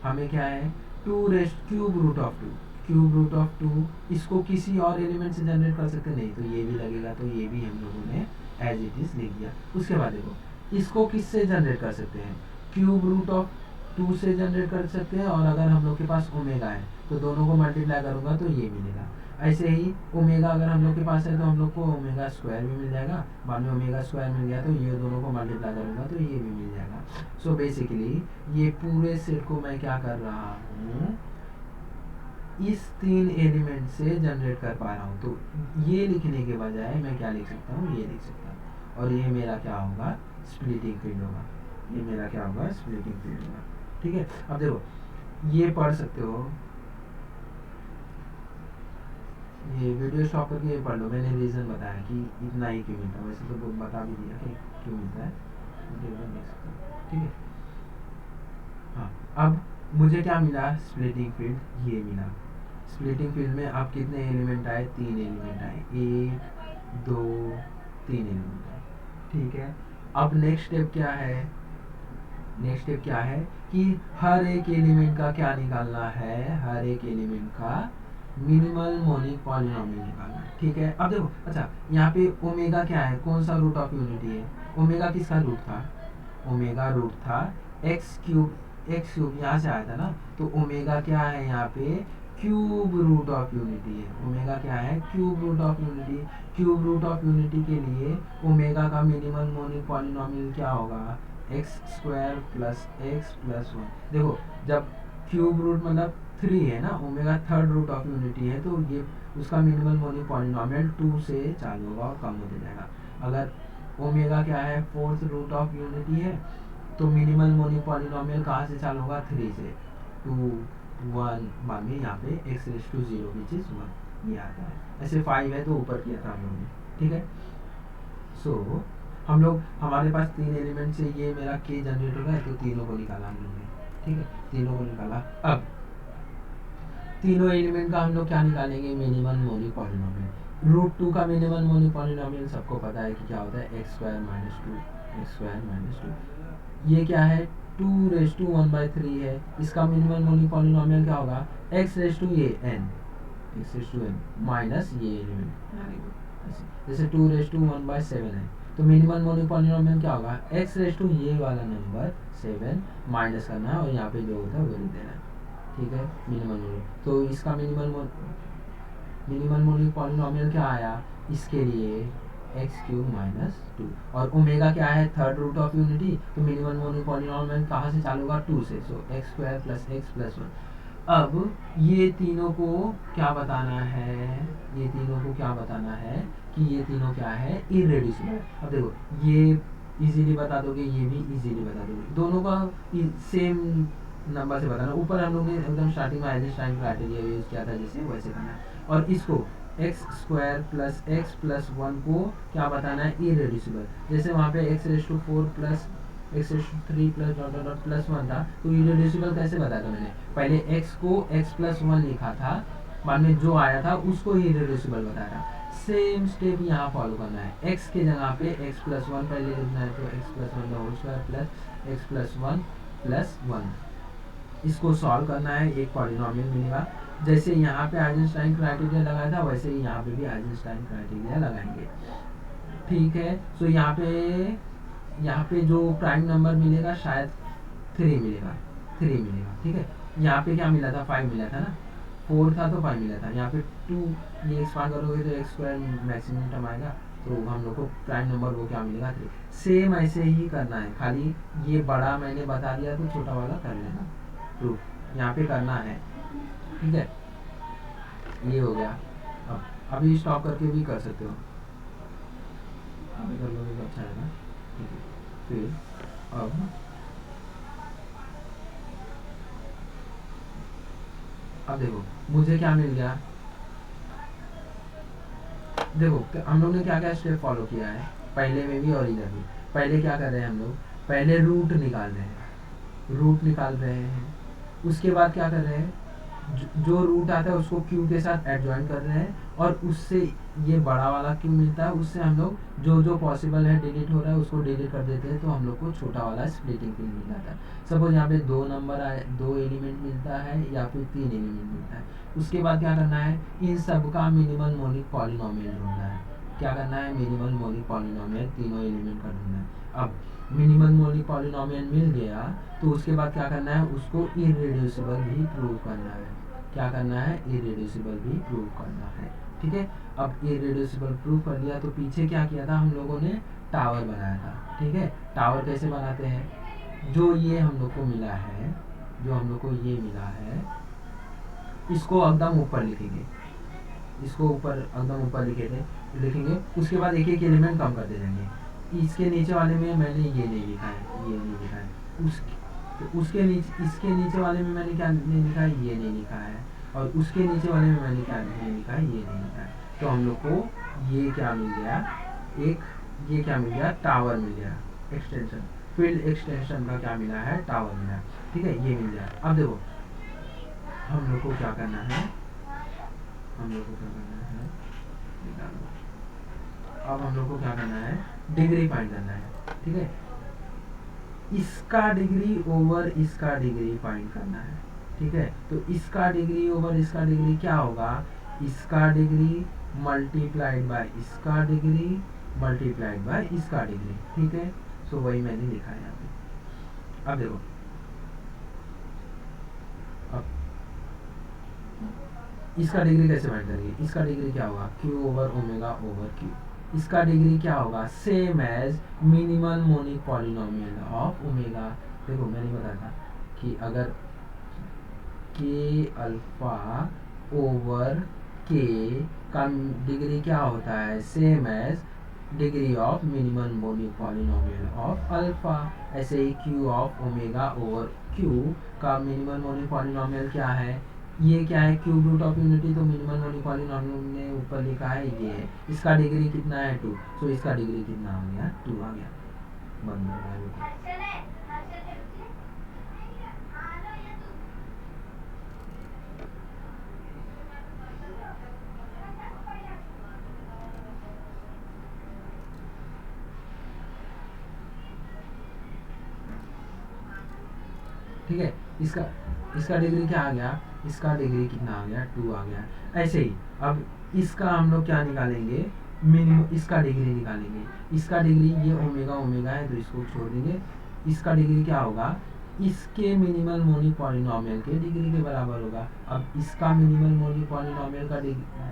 हमें क्या है, cube root of 2, cube root of 2, इसको किसी और एलिमेंट से जनरेट कर सकते नहीं, तो ये भी लगेगा, तो ये भी हम लोगों ने एज इट इज लिख दिया। उसके बाद देखो इसको किससे जनरेट कर सकते हैं, क्यूब रूट ऑफ 2 से जनरेट कर सकते हैं, और अगर हम लोग के पास ओमेगा है तो दोनों को मल्टीप्लाई करूंगा तो ये मिलेगा। ऐसे ही ओमेगा अगर हम लोग के पास है तो हम लोग को ओमेगा स्क्वायर भी मिल जाएगा, बाद में ओमेगा स्क्वायर मिल गया तो ये दोनों को मल्टीप्लाई करूंगा तो ये भी मिल जाएगा। सो बेसिकली ये पूरे सेट को मैं क्या कर रहा हूँ, इस 3 एलिमेंट से जनरेट कर पा रहा हूँ। तो ये लिखने के बजाय मैं क्या लिख सकता हूँ, ये लिख सकता हूँ, और ये मेरा क्या होगा, स्प्लिटिंग फील्ड होगा। ये मेरा क्या होगा, स्प्लिटिंग फील्ड होगा। ठीक है, अब देखो ये पढ़ सकते हो, ये वीडियो स्टॉप करके ये पढ़ लो, मैंने रीज़न बताया कि इतना ही क्यों मिलता है, वैसे तो बता भी दिया कि क्यों मिलता है। ठीक है, हाँ, अब मुझे क्या मिला, स्प्लिटिंग फील्ड ये मिला। स्प्लिटिंग फील्ड में अब कितने एलिमेंट आए, 3 एलिमेंट आए, 1 2 3 एलिमेंट आए, ठीक है। अब नेक्स्ट स्टेप क्या है, नेक्स्ट स्टेप क्या है कि हर एक एलिमेंट का क्या निकालना है, हर एक एलिमेंट का मिनिमल मोनिक पॉलिनोमियल निकालना है, ठीक है। अब देखो, अच्छा यहाँ पे ओमेगा क्या है, कौन सा रूट ऑफ यूनिटी है, ओमेगा किसका रूट था, ओमेगा रूट था एक्स क्यूब, एक्स क्यूब यहाँ से आया था ना, तो ओमेगा क्या है यहाँ पे, क्यूब रूट ऑफ यूनिटी है, ओमेगा क्या है, cube root of unity. Cube root of unity के लिए ओमेगा का मिनिमल मोनिक पॉलिनोमियल क्या होगा, x square plus x plus 1। देखो जब क्यूब रूट मतलब 3 है ना, omega third root of unity है, तो ये उसका मिनिमल मोनिक पॉलिनोमियल 2 से चालू होगा और कम होते जाएगा। अगर ओमेगा क्या है, फोर्थ रूट ऑफ यूनिटी है, तो मिनिमल मोनिक पॉलिनोमियल कहाँ से चालू होगा, 3 से, 2 1 बाद में यहाँ पे x raise to 0 which is 1 ये आता है। ऐसे 5 है तो ऊपर किया था हम लोगों ने, ठीक है। सो हम लोग, हमारे पास 3 एलिमेंट से ये मेरा k जनरेट होगा, तो तीनों को निकाला हम लोगों ने, ठीक है, तीनों को निकाला। अब तीनों एलिमेंट का हम लोग क्या निकालेंगे, मिनिमल मोनिक पॉलिनोमियल। रूट 2 का मिनिमल मोनिक पॉलिनोमियल सबको पता है कि क्या होता है, x square minus 2, x square minus 2। ये क्या है, 2 रेस टू 1/3 है, इसका मिनिमल मोनिक पॉलिनोमियल क्या होगा, एक्स रेस टू ये n, x raise to n minus ये एलिमेंट, जैसे 2 रेस टू 1/7 है, तो मिनिमल मोनिक पॉलिनोमियल क्या होगा, एक्स रेस टू ये वाला नंबर 7 माइनस करना है और यहाँ पे जो होता है वो लिख देना है, ठीक है, मिनिमल मोनिक। तो इसका मिनिमल मोनिक पॉलिनोमियल क्या आया, इसके लिए एक्स क्यूब माइनस 2, और ओमेगा क्या है, थर्ड रूट ऑफ यूनिटी, तो मिनिमल मोनिक पॉलिनोमियल कहाँ से चालू होगा, 2 से, so x square plus x plus 1। अब ये तीनों को क्या बताना है, ये तीनों को क्या बताना है कि ये तीनों क्या है, इरेड्यूसिबल। अब देखो ये इजीली बता दोगे, ये भी इजीली बता दोगे, दोनों का सेम नंबर से बताना। ऊपर हम लोग ने एकदम स्टार्टिंग में आइंस्टाइन क्राइटेरिया यूज किया था, जैसे वैसे करना है। और इसको x square plus x plus 1 को क्या बताना है, इरेड्यूसिबल। जैसे वहाँ पे x raise to 4 plus x raise to 3 plus dot dot dot plus 1 था, तो इरेड्यूसिबल कैसे बताया था मैंने, पहले x को x प्लस 1 लिखा था, बाद में जो आया था उसको ही इरेड्यूसिबल बताया था। सेम स्टेप यहाँ फॉलो करना है, x के जगह पे x प्लस 1 पहले लिखना है, तो x प्लस 1 का whole square plus x plus 1 plus 1, इसको सॉल्व करना है, एक पॉलिनोमियल मिलेगा। जैसे यहाँ पे आइंस्टाइन क्राइटेरिया लगाया था, वैसे ही यहाँ पे भी आइंस्टाइन क्राइटेरिया लगाएंगे, ठीक है। सो यहाँ पे जो प्राइम नंबर मिलेगा शायद 3 मिलेगा, 3 मिलेगा, ठीक है। यहाँ पे क्या मिला था, 5 मिला था ना, 4 था तो 5 मिला था। यहाँ पे 2 ये एक्सपांड करोगे तो एक्स स्क्वायर मैक्सिमम टर्म आएगा, तो हम लोग को प्राइम नंबर वो क्या मिलेगा, 3। सेम ऐसे ही करना है, खाली ये बड़ा मैंने बता दिया तो छोटा वाला कर लेना, प्रूफ यहाँ पे करना है, ठीक है। ये हो गया। अब अभी स्टॉप करके भी कर सकते हो, अभी कर लोगे तो अच्छा है ना, ठीक है। फिर अब देखो मुझे क्या मिल गया, देखो हम लोग ने क्या क्या स्टेप फॉलो किया है, पहले में भी और इधर भी। पहले क्या कर रहे हैं हम लोग, पहले रूट निकाल रहे हैं, रूट निकाल रहे हैं, उसके बाद क्या कर रहे हैं, जो रूट आता है उसको क्यू के साथ एडजॉइन कर रहे हैं, और उससे ये बड़ा वाला क्यू मिलता है, उससे हम लोग जो जो पॉसिबल है डिलीट हो रहा है उसको डिलीट कर देते हैं, तो हम लोग को छोटा वाला स्प्लिटिंग फील्ड मिल जाता है। सपोज यहाँ पे 2 नंबर आए, 2 एलिमेंट मिलता है या फिर 3 एलिमेंट मिलता है, उसके बाद क्या करना है, इन सब का मिनिमल मोनिक पॉलिनोमियल ढूंढना है। क्या करना है, मिनिमल मोनिक पॉलिनोमियल तीनों एलिमेंट का ढूंढना है। अब मिनिमल मोनिक पॉलिनोमियल मिल गया तो उसके बाद क्या करना है, उसको इरेड्यूसिबल भी प्रूव करना है। क्या करना है, इरेड्यूसिबल भी प्रूव करना है, ठीक है। अब इरेड्यूसिबल प्रूव कर लिया तो पीछे क्या किया था हम लोगों ने, टावर बनाया था, ठीक है। टावर कैसे बनाते हैं, जो ये हम लोग को मिला है, जो हम लोग को ये मिला है, इसको एकदम ऊपर लिखेंगे, इसको ऊपर एकदम ऊपर लिखेंगे, उसके बाद एक एक एलिमेंट कम करते जाएंगे। इसके नीचे वाले में मैंने ये नहीं लिखा है, ये नहीं लिखा है, उसके नीचे, इसके नीचे वाले में मैंने क्या नहीं लिखा है, ये नहीं लिखा है, और उसके नीचे वाले में मैंने क्या नहीं लिखा है, ये नहीं लिखा है। तो हम लोग को ये क्या मिल गया, एक ये क्या मिल गया, टावर मिल गया, एक्सटेंशन, फील्ड एक्सटेंशन का क्या मिला है, टावर मिला, ठीक है, ये मिल गया। अब देखो हम लोग को क्या करना है, हम लोग को क्या करना है, निकालो। अब हम लोग को क्या करना है, डिग्री फाइंड करना है, ठीक है। इसका डिग्री ओवर इसका डिग्री फाइंड करना है, ठीक है। तो इसका डिग्री ओवर इसका डिग्री क्या होगा, इसका डिग्री मल्टीप्लाइड बाय इसका डिग्री मल्टीप्लाइड बाय इसका डिग्री, ठीक है। सो वही मैंने लिखा है यहाँ पे। अब देखो, अब इसका डिग्री कैसे फाइंड करेंगे, इसका डिग्री क्या होगा, Q over omega over Q. इसका डिग्री क्या होगा, same as minimal monic polynomial of omega. देखो मैंने बताया था कि अगर के अल्फा ओवर के का डिग्री क्या होता है, same as degree of minimum monic polynomial of alpha. ऐसे ही Q of omega over Q का मिनिमम मोनिक पॉलिनोमियल क्या है, ये क्या है, क्यूब रूट ऑफ यूनिटी। तो मिनिमम मोनिक पॉलिनोमियल ने ऊपर लिखा है ये है, इसका डिग्री कितना है 2, तो इसका डिग्री कितना आ गया, 2 आ गया। बंद हो गया। ठीक है, इसका डिग्री क्या आ गया, इसका डिग्री कितना आ गया, 2 आ गया। ऐसे ही अब इसका हम लोग क्या निकालेंगे, मिनिमम इसका डिग्री निकालेंगे। इसका डिग्री ये ओमेगा ओमेगा है तो इसको छोड़ देंगे। इसका डिग्री क्या होगा, इसके मिनिमल मोनिक पॉलिनोमियल के डिग्री के बराबर होगा। अब इसका मिनिमल मोनिक पॉलिनोमियल का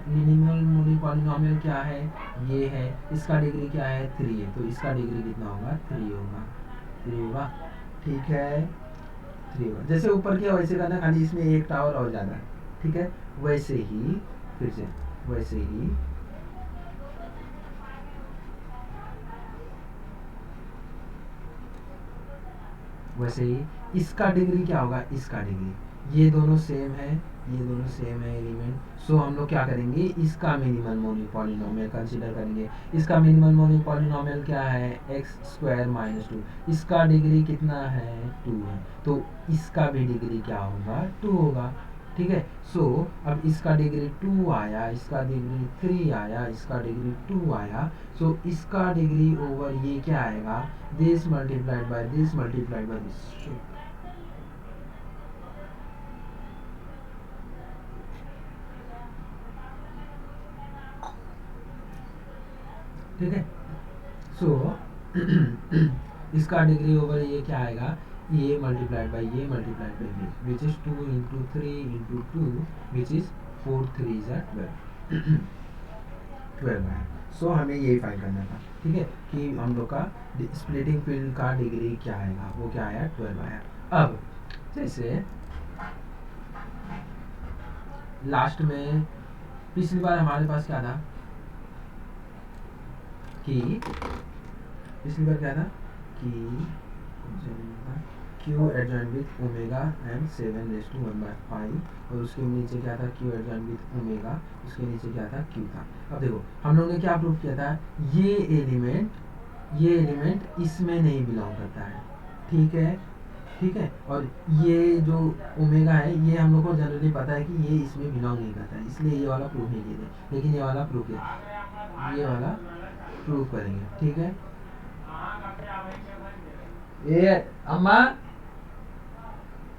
मिनिमल मोनिक पॉलिनोमियल क्या है, ये है। इसका डिग्री क्या है, 3 है, तो इसका डिग्री कितना होगा, 3 होगा, 3 होगा, ठीक है। 3 होगा। जैसे ऊपर किया वैसे करना, खाली इसमें एक टावर और ज़्यादा है, ठीक है। वैसे ही फिर से वैसे ही वैसे ही इसका डिग्री क्या होगा, इसका डिग्री, ये दोनों सेम है, ये दोनों सेम है एलिमेंट। सो हम लोग क्या करेंगे, इसका मिनिमल मोनिक पॉलिनोमियल कंसीडर करेंगे। इसका मिनिमल मोनिक पॉलिनोमियल क्या है, एक्स स्क्वायर माइनस 2। इसका डिग्री कितना है, 2 है, तो इसका भी डिग्री क्या होगा, 2 होगा, ठीक है। सो अब इसका डिग्री 2 आया, इसका डिग्री 3 आया, इसका डिग्री 2 आया। सो इसका डिग्री ओवर ये क्या आएगा, this multiplied by this multiplied by this. ठीक है। सो इसका डिग्री ओवर ये क्या आएगा, ये मल्टीप्लाइड बाय ये मल्टीप्लाइड बाय ये, which is 2 into 3 into 2 which is 4 3 is 12 12 है। सो हमें यही फाइंड करना था, ठीक है, कि हम लोग का स्प्लिटिंग फील्ड का डिग्री क्या आएगा, वो क्या आया, 12 आया। अब जैसे लास्ट में पिछली बार हमारे पास क्या था, कि पिछली बार क्या था कि Q adjoint with omega and 7⁵ और उसके नीचे क्या था, क्यू एडजॉइंट विथ ओमेगा, उसके नीचे क्या था, क्यू था। अब देखो हम लोगों ने क्या प्रूव किया था, ये एलिमेंट इसमें नहीं बिलोंग करता है, ठीक है, ठीक है। और ये जो ओमेगा है ये हम लोग को जनरली पता है कि ये इसमें बिलोंग नहीं करता है, इसलिए ये वाला प्रूफ नहीं किया था, लेकिन ये वाला प्रूफ किया, ये वाला प्रूफ करेंगे, ठीक है। ये अम्मा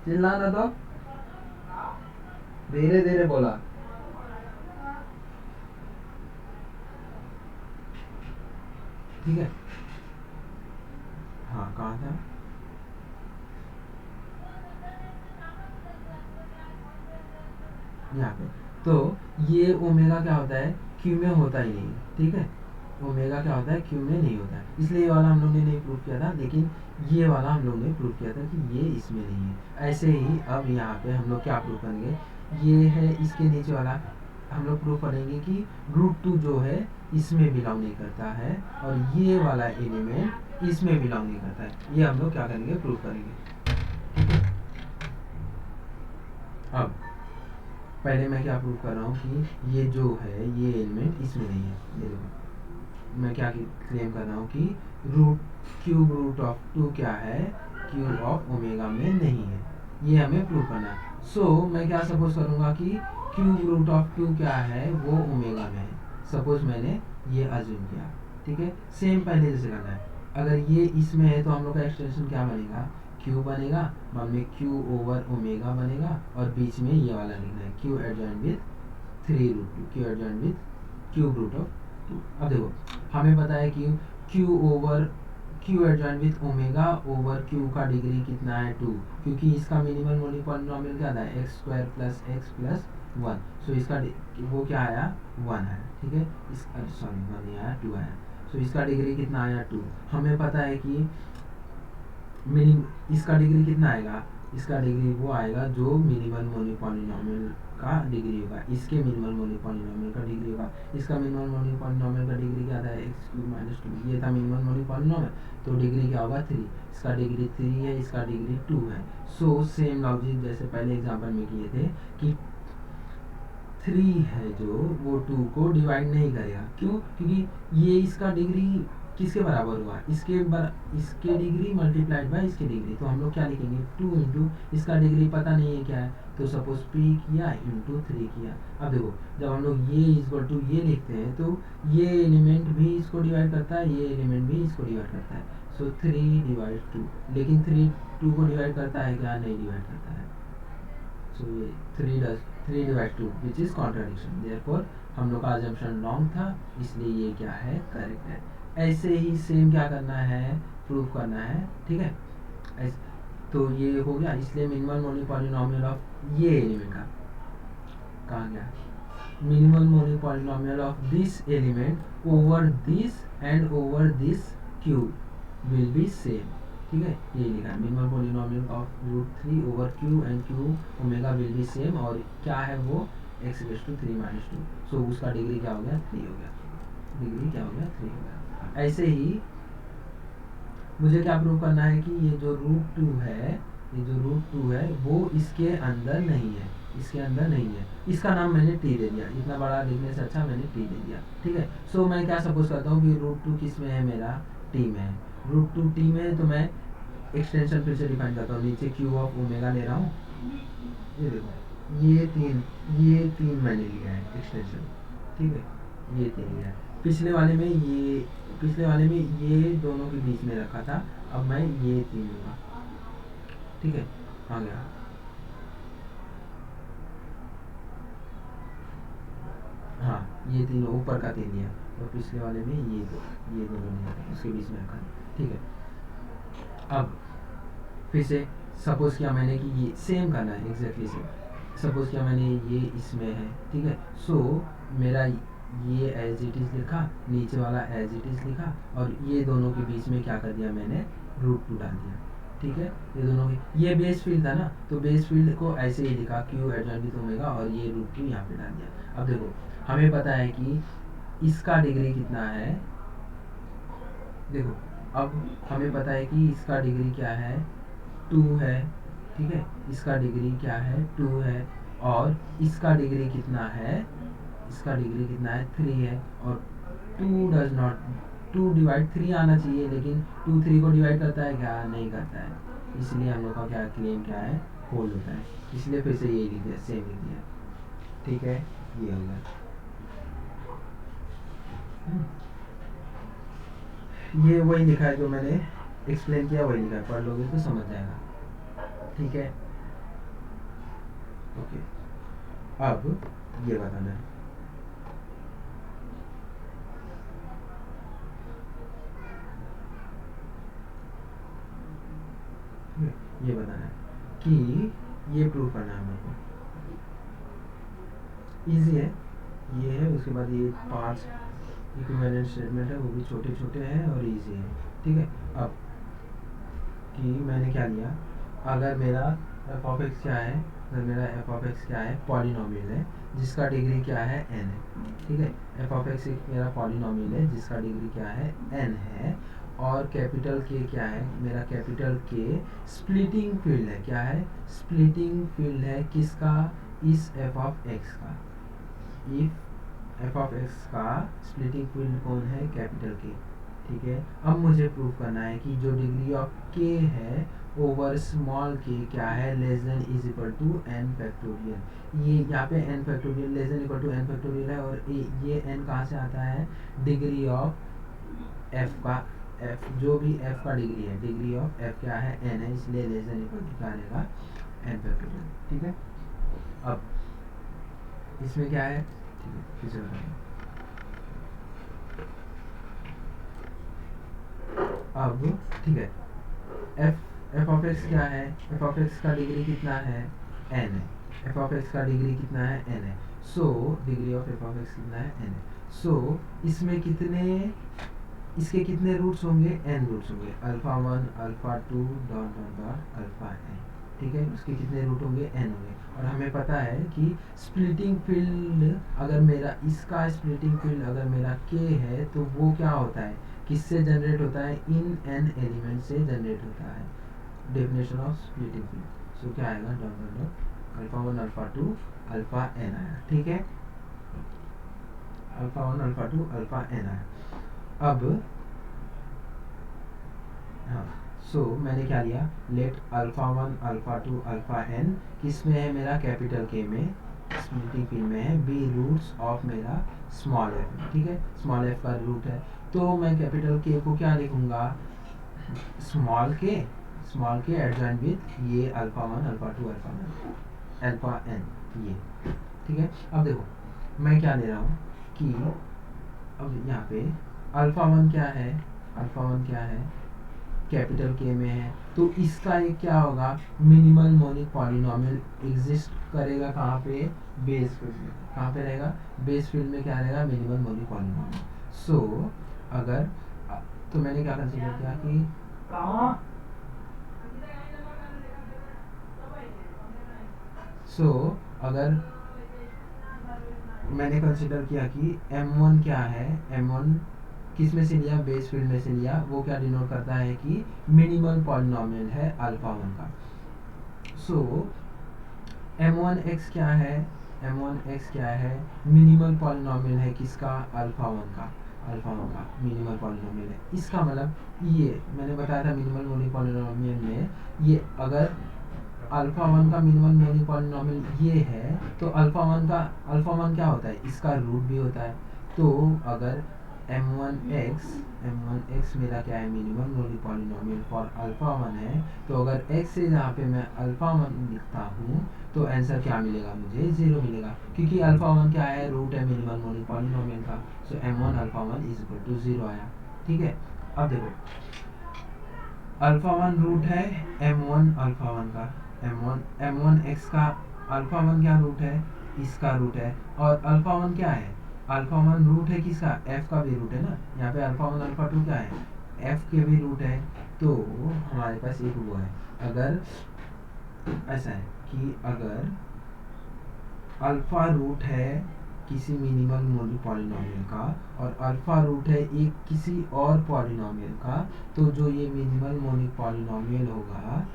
चिल्लाना तो, धीरे धीरे बोला। ठीक है, हाँ कहाँ था, यहाँ पे। तो ये ओमेगा क्या होता है, क्यू में होता ही नहीं, ठीक है। ओमेगा क्या होता है, क्यू में नहीं होता है, इसलिए ये वाला हम लोग ने नहीं प्रूव किया था, लेकिन ये वाला हम लोग ने प्रूव किया था कि ये इसमें नहीं है। ऐसे ही अब यहाँ पे हम लोग क्या प्रूव करेंगे, ये है इसके नीचे वाला, हम लोग प्रूव करेंगे कि √2 जो है इसमें बिलोंग नहीं करता है, और ये वाला एलिमेंट इसमें बिलोंग नहीं करता है। ये हम लोग क्या करेंगे, प्रूव करेंगे। अब पहले मैं क्या प्रूव कर रहा हूँ कि ये जो है ये एलिमेंट इसमें नहीं है। ये देखो मैं क्या क्लेम कर रहा हूँ कि क्यूब रूट ऑफ 2 क्या है, क्यूब ऑफ ओमेगा में नहीं है, ये हमें प्रूव करना है। सो मैं क्या सपोज करूँगा कि क्यूब रूट ऑफ क्यू क्या है, वो ओमेगा में है। सपोज मैंने ये अज्यूम किया, ठीक है। सेम पहले जैसे करना है। अगर ये इसमें है तो हम लोग का एक्सटेंशन क्या बनेगा, क्यू बनेगा, बाद में क्यू ओवर ओमेगा बनेगा, और बीच में ये वाला लिखना है Q adjoint with 3 root 2, Q adjoint with cube root of 2। अब देखो हमें पता है कि Q over Q adjoint with omega over Q का डिग्री कितना है 2, क्योंकि इसका मिनिमल मोनिक पॉलिनॉमियल क्या था, x square plus x plus 1। सो इसका वो क्या आया 1 है, ठीक है। इस सॉरी 1 नहीं आया, 2 आया। सो इसका डिग्री कितना आया 2। हमें पता है कि इसका डिग्री कितना आएगा, इसका डिग्री वो आएगा जो मिनिमल मोनिक पॉलिनॉमियल का डिग्री होगा, इसके मिनिमल मोनिक पॉलिनॉमियल का डिग्री होगा। इसका मिनिमल मोनिक पॉलिनॉमियल का डिग्री क्या था, एक्स क्यूब माइनस 2, ये था मिनिमल मोनिक पॉलिनॉमियल, तो डिग्री क्या होगा 3। इसका डिग्री 3 है, इसका डिग्री 2 है। सो सेम लॉजिक जैसे पहले एग्जांपल में किए थे कि 3 है जो वो 2 को डिवाइड नहीं करेगा। क्यों, क्योंकि ये इसका डिग्री किसके बराबर हुआ, इसके डिग्री मल्टीप्लाइड बाय इसके डिग्री। तो हम लोग क्या लिखेंगे 2 इंटू इसका डिग्री पता नहीं है क्या है, तो सपोज p किया इंटू 3 किया। अब देखो जब हम लोग ये इक्वल टू ये लिखते हैं तो ये एलिमेंट भी इसको डिवाइड करता है, ये एलिमेंट भी इसको डिवाइड करता है। सो 3 डिवाइड 2, लेकिन 3 2 को डिवाइड करता है क्या, नहीं डिवाइड करता है। सो ये 3 divide 2 which is contradiction, therefore हम लोग का अजम्पशन रॉन्ग था, इसलिए ये क्या है, करेक्ट है। ऐसे ही सेम क्या करना है, प्रूव करना है, ठीक है। तो ये हो गया, इसलिए मिनिमल मोनिक पॉलिनॉमियल ऑफ ये एलिमेंट का कहाँ गया, minimal monic polynomial of this element over this and over this cube will be same, ठीक है। ये लिखा है minimal polynomial of root 3 over Q and Q omega will be same, और क्या है वो x raise to 3 minus 2। So उसका डिग्री क्या हो गया, 3 हो गया, डिग्री क्या हो गया, 3 हो गया। ऐसे ही मुझे क्या प्रूव करना है कि ये जो रूट 2 है, ये जो रूट 2 है वो इसके अंदर नहीं है, इसके अंदर नहीं है। इसका नाम मैंने टी दे दिया, इतना बड़ा लिखने से अच्छा मैंने टी दे दिया, ठीक है। सो मैं क्या सपोज करता हूँ कि रूट 2 किस में है, मेरा टी में है। रूट 2 टी में है तो मैं एक्सटेंशन फिर से डिफाइन करता हूँ, नीचे क्यू ऑफ ओमेगा ले रहा हूँ। ये देखो ये तीन मैंने लिया है एक्सटेंशन, ठीक है। ये 3 लिया है। पिछले वाले में ये दोनों के बीच में रखा था, अब मैं ये 3 लूँगा, ठीक है। आ गया, हाँ ये 3 ऊपर का 3 लिया, और पिछले वाले में ये दोनों लिया, उसके बीच में रखा, ठीक है। अब फिर से सपोज किया मैंने कि ये सेम करना है, एग्जैक्टली सेम। सपोज किया मैंने ये इसमें है, ठीक है। सो मेरा ये एज इट इज़ लिखा, नीचे वाला एज इट इज़ लिखा, और ये दोनों के बीच में क्या कर दिया मैंने, रूट 2 डाल दिया, ठीक है। ये दोनों के, ये बेस फील्ड था ना, तो बेस फील्ड को ऐसे ही लिखा क्यू एडजॉइंट विद ओमेगा, और ये रूट 2 यहाँ पे डाल दिया। अब देखो हमें पता है कि इसका डिग्री कितना है, देखो अब हमें पता है कि इसका डिग्री क्या है, 2 है, ठीक है। इसका डिग्री क्या है, 2 है, और इसका डिग्री कितना है, इसका डिग्री कितना है, 3 है। और 2 डज नॉट, 2 डिवाइड 3 आना चाहिए, लेकिन 2 3 को डिवाइड करता है क्या, नहीं करता है। इसलिए हम लोग का क्या क्लेम क्या है, होल्ड होता है। इसलिए फिर से ये लिख दिया, सेम लिख दिया, ठीक है। ये हो गया, ये वही लिखा है जो मैंने एक्सप्लेन किया, वही लिखा है, पढ़ लोगे तो समझ जाएगा, ठीक है। ओके, अब ये बताना है, ये बताना है कि ये प्रूव करना है मेरे को, इजी है, ये है। उसके बाद ये 5 इक्विवेलेंट स्टेटमेंट है, वो भी छोटे छोटे हैं और इजी है, ठीक है। अब कि मैंने क्या लिया, अगर मेरा एफ ऑफ एक्स क्या है, अगर मेरा एफ ऑफ एक्स क्या है, पॉलिनॉमियल है जिसका डिग्री क्या है, n है, ठीक है। एफ ऑफ एक्स एक मेरा पॉलिनॉमियल है जिसका डिग्री क्या है, n है, और कैपिटल के क्या है, मेरा कैपिटल के स्प्लिटिंग फील्ड है, क्या है, स्प्लिटिंग फील्ड है किसका, इस एफ ऑफ एक्स का। इफ एफ ऑफ एक्स का स्प्लिटिंग फील्ड कौन है, कैपिटल के, ठीक है। अब मुझे प्रूव करना है कि जो डिग्री ऑफ के है ओवर स्मॉल के क्या है, less than is equal to N factorial. ये यहाँ पे n factorial less than equal to N factorial है, और ये एन कहाँ से आता है, डिग्री ऑफ एफ का, एफ जो भी एफ का डिग्री है, डिग्री ऑफ एफ क्या है, एन है, इसलिए लेस देन इक्वल टू क्या आएगा, एन फैक्टोरियल। ठीक है। अब इसमें क्या है, ठीक है, फिर से बताएंगे। अब ठीक है, एफ ऑफ एक्स क्या है, एफ ऑफ एक्स का डिग्री कितना है, एन है। एफ ऑफ एक्स का डिग्री कितना है, एन है। So degree of F of x कितना है, एन है। सो इसमें कितने, इसके कितने रूट्स होंगे, एन रूट्स होंगे, alpha 1 alpha 2 dot dot dot alpha n. ठीक है, उसके कितने रूट होंगे, एन होंगे। और हमें पता है कि स्प्लिटिंग फील्ड अगर मेरा, इसका स्प्लिटिंग फील्ड अगर मेरा के है तो वो क्या होता है, किससे जनरेट होता है, इन एन एलिमेंट से जनरेट होता है। Definition of splitting field, so क्या आएगा, dot dot dot alpha 1 alpha 2 alpha n आया। ठीक है, अल्फा 1 अल्फा 2 अल्फा एन आया। अब हाँ, सो मैंने क्या लिया, let alpha 1 alpha 2 alpha n किस में है, मेरा कैपिटल के में, स्प्लिटिंग फील्ड में है, बी रूट्स ऑफ मेरा स्मॉल एफ। ठीक है, स्मॉल एफ का रूट है, तो मैं कैपिटल के को क्या लिखूंगा, स्मॉल के एडजॉइंट विथ ये अल्फा 1 अल्फा 2 अल्फा एन ये। ठीक है, अब देखो मैं क्या ले रहा हूँ कि अब यहाँ पे अल्फा 1 क्या है, अल्फा 1 क्या है, कैपिटल के में है, तो इसका एक क्या होगा, मिनिमल मोनिक पॉलिनोमियल एग्जिस्ट करेगा कहाँ पे, बेस फील्ड में। कहाँ पे रहेगा, बेस फील्ड में क्या रहेगा, मिनिमल मोनिक पॉलिनोमियल। सो अगर तो मैंने क्या कंसीडर किया कि अगर मैंने कंसीडर किया कि m1 क्या है, m1 किस में से लिया, बेस फील्ड में से लिया, वो क्या डिनोट करता है कि मिनिमल पॉलिनोमियल है अल्फा 1 का। सो m1x क्या है, m1x क्या है, मिनिमल पॉलिनोमियल है किसका, अल्फा 1 का, अल्फा 1 का मिनिमल पॉलिनोमियल है। इसका मतलब ये मैंने बताया था मिनिमल मोनिक पॉलिनोमियल में, ये अगर अल्फा 1 का मिनिमल मोनिक पॉलिनोमियल ये है, तो अल्फा 1 क्या होता है, इसका रूट भी होता है। तो अगर m1x मेरा क्या है, minimal monic polynomial for alpha 1 है, तो अगर x से जहाँ पे मैं अल्फा 1 लिखता हूँ तो आंसर क्या मिलेगा, मुझे 0 मिलेगा, क्योंकि अल्फा 1 क्या है, रूट है मिनिमल मोनिक पॉलिनोमियल का। So m1 alpha 1 is equal to 0 आया। ठीक है, अब देखो अल्फा 1 रूट है m1 अल्फा 1 का, m1x का अल्फा 1 क्या रूट है, इसका रूट है, और अल्फा 1 क्या है, अल्फा 1 रूट है किसका, f का भी रूट है ना, यहाँ पे अल्फा 1 अल्फा 2 क्या है, f के भी रूट है। तो हमारे पास एक वो है, अगर ऐसा है कि अगर अल्फा रूट है किसी मिनिमल मोनिक पॉलिनोमियल का और अल्फा रूट है एक किसी और पॉलिनोमियल का, तो जो ये मिनिमल मोनिक पॉलिनोमियल होगा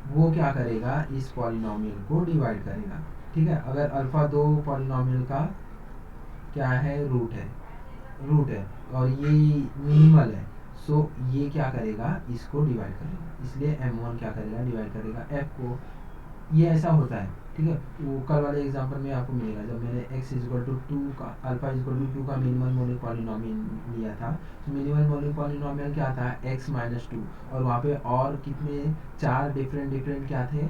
वो क्या करेगा, इस पॉलिनोमियल को डिवाइड करेगा। ठीक है, अगर अल्फा 2 पॉलिनोमियल का क्या है, रूट है और ये मिनिमल है, सो ये क्या करेगा, इसको डिवाइड करेगा, इसलिए m1 क्या करेगा, डिवाइड करेगा f को। ये ऐसा होता है। ठीक है, वो कल वाले एग्जांपल में आपको मिलेगा, जब मैंने x इक्वल टू 2 का, अल्फा इक्वल टू 2 का मिनिमल मोनिक पॉलिनोमियल लिया था, तो मिनिमल मोनिक पॉलिनोमियल क्या था, x माइनस 2, और वहाँ पे और कितने 4 डिफरेंट क्या थे,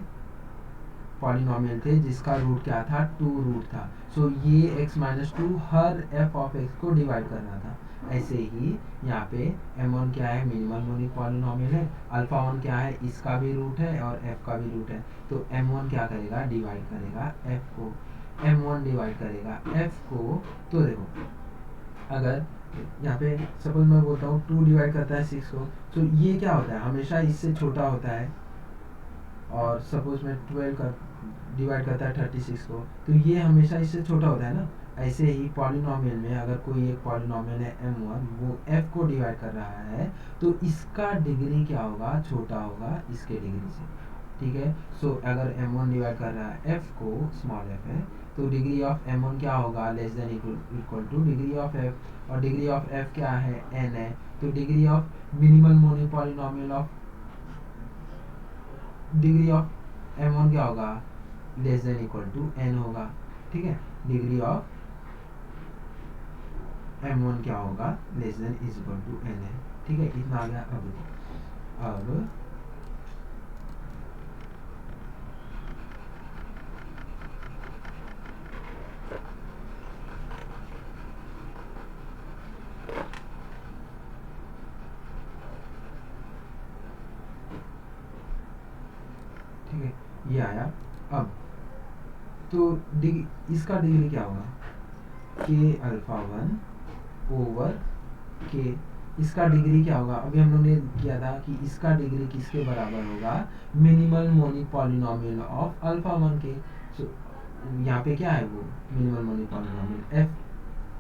पॉलिनोमियल थे जिसका रूट क्या था, 2 रूट था। सो ये x minus 2 her f of x को डिवाइड कर रहा था। ऐसे ही यहाँ पे m1 क्या है, मिनिमल मोनिक पॉलिनोमियल है, अल्फा 1 क्या है, इसका भी रूट है और f का भी रूट है, तो m1 क्या करेगा, डिवाइड करेगा f को, m1 डिवाइड करेगा f को। तो देखो अगर यहाँ पे सपोज मैं बोलता हूँ 2 डिवाइड करता है 6 को, तो ये क्या होता है, हमेशा इससे छोटा होता है, और सपोज मैं 12 का डिवाइड करता है 36 को, तो ये हमेशा इससे छोटा होता है ना। ऐसे ही पॉलिनोमियल में अगर कोई एक पॉलिनोमियल है m1, वो f को डिवाइड कर रहा है, तो इसका डिग्री क्या होगा, छोटा होगा इसके डिग्री से। ठीक है, सो अगर m1 डिवाइड कर रहा है f को, स्मॉल f है, तो डिग्री ऑफ m1 क्या होगा, less than equal to degree of f, और डिग्री ऑफ f क्या है, n है, तो degree of minimal monic polynomial of degree of m1 क्या होगा, less than equal to n होगा, ठीक है। डिग्री ऑफ m1 क्या होगा, less than is equal to n है, ठीक है। इतना आ गया। अब ठीक है, ये आया। अब तो इसका डिग्री क्या होगा, के अल्फा 1 ओवर के, इसका डिग्री क्या होगा, अभी हम लोग ने किया था कि इसका डिग्री किसके बराबर होगा, minimal monic polynomial of alpha 1 के। सो यहाँ पे क्या है वो minimal monic polynomial F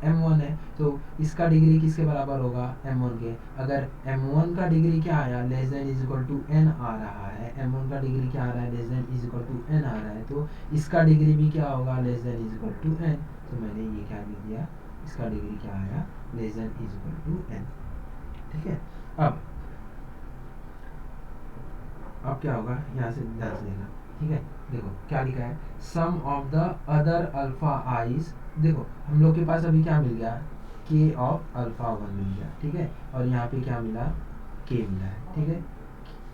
m1 है, तो इसका डिग्री किसके बराबर होगा, m1 के। अगर m1 का डिग्री क्या आया, less than is equal to n आ रहा है, m1 का डिग्री क्या आ रहा है, less than is equal to n आ रहा है, तो इसका डिग्री भी क्या होगा, less than is equal to n। तो मैंने ये क्या लिख दिया, इसका डिग्री क्या आया, less than is equal to n, ठीक है। अब क्या होगा, यहाँ से ध्यान से देखना, ठीक है। देखो क्या लिखा है, sum of the other alpha i's, देखो हम लोग के पास अभी क्या मिल गया, के ऑफ अल्फा 1 मिल गया, ठीक है। और यहाँ पे क्या मिला, के मिला है, ठीक है,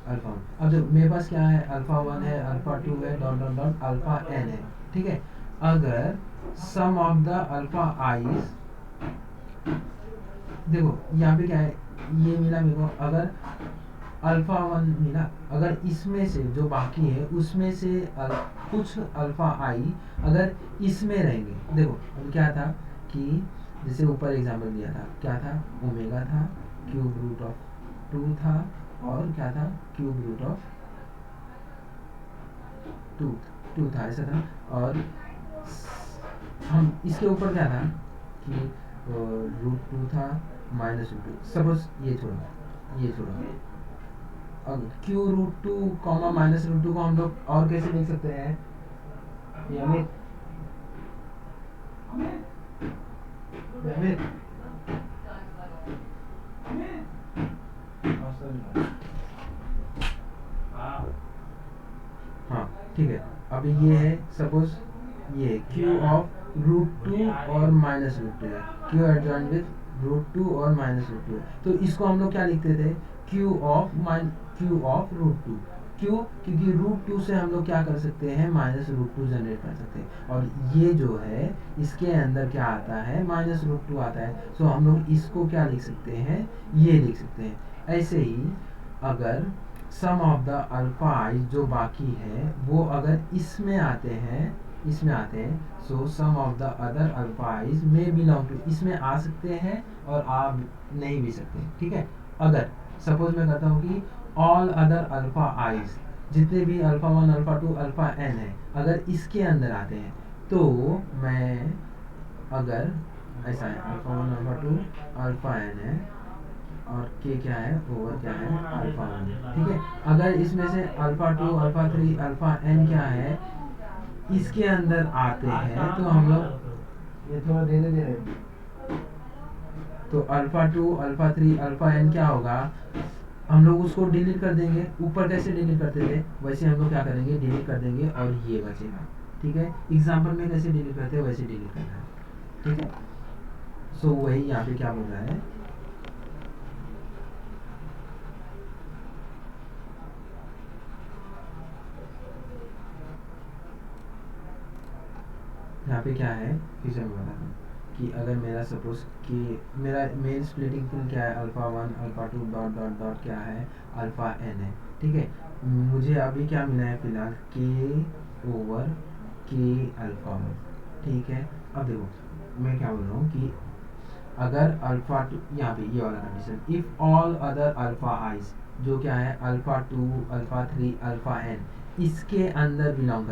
अल्फा 1। अब देखो मेरे पास क्या है, अल्फा 1 है, अल्फा 2 है, dot dot dot alpha n है, ठीक है। अगर sum of the alpha i's, देखो यहाँ पे क्या है, ये मिला मेरे को, अगर अल्फा 1 मिला, अगर इसमें से जो बाकी है उसमें से कुछ अल्फा आई अगर इसमें रहेंगे, देखो अब क्या था कि जैसे ऊपर एग्जाम्पल दिया था, क्या था, ओमेगा था, क्यूब रूट ऑफ 2 था, और क्या था, क्यूब रूट ऑफ 2 था, ऐसा था। और हम इसके ऊपर क्या था कि रूट 2 था, माइनस रूट 2, सपोज ये छोड़ा, अब Q root 2 comma minus root 2 को हम लोग और कैसे लिख सकते हैं, ये हाँ ठीक है। अभी ये है, सपोज ये क्यू ऑफ रूट 2 और माइनस रूट 2 है, क्यू एडजॉइंट विद रूट 2 और माइनस रूट 2, तो इसको हम लोग क्या लिखते थे, क्यू ऑफ रूट 2, क्यों, क्योंकि रूट 2 से हम लोग क्या कर सकते हैं, माइनस रूट 2 जनरेट कर सकते हैं, और ये जो है इसके अंदर क्या आता है, माइनस रूट 2 आता है, सो हम लोग इसको क्या लिख सकते हैं, ये लिख सकते हैं। ऐसे ही अगर sum of the alpha i जो बाकी है वो अगर इसमें आते हैं, so sum of the other alpha i's में बिलोंग टू, इसमें आ सकते हैं और आ नहीं भी सकते, ठीक है। अगर सपोज मैं कहता हूँ कि ऑल अदर अल्फा आइज, जितने भी अल्फा 1 अल्फा 2 अल्फा n है, अगर इसके अंदर आते हैं, तो मैं अगर ऐसा है, अल्फा 1 अल्फा 2 अल्फा n है, और के क्या है, ओवर क्या है, अल्फा 1, ठीक है। अगर इसमें से अल्फा 2 अल्फा 3 अल्फा n क्या है, इसके अंदर आते हैं, तो हम लोग ये थोड़ा धीरे धीरे, तो अल्फा 2 अल्फा 3 अल्फा n क्या होगा, हम लोग उसको डिलीट कर देंगे, ऊपर कैसे डिलीट करते थे वैसे हम लोग क्या करेंगे, डिलीट कर देंगे, और ये बचेगा, ठीक है। एग्जाम्पल में कैसे डिलीट करते हैं वैसे डिलीट करना है, ठीक है। सो वही यहाँ पे क्या बोल रहा है, यहाँ पे क्या है, फिर से मैं बताता हूँ कि अगर मेरा सपोज कि मेरा मेन स्प्लिटिंग फिल क्या है, alpha 1 alpha 2 dot dot dot क्या है, अल्फा n है, ठीक है। मुझे अभी क्या मिला है फिलहाल, के ओवर के अल्फा 1, ठीक है। अब देखो मैं क्या बोल रहा हूँ कि अगर अल्फा 2, यहाँ पे ये वाला condition, if all other alpha eyes, जो क्या है अल्फा 2 अल्फा 3 अल्फा n, इसके अंदर बिलोंग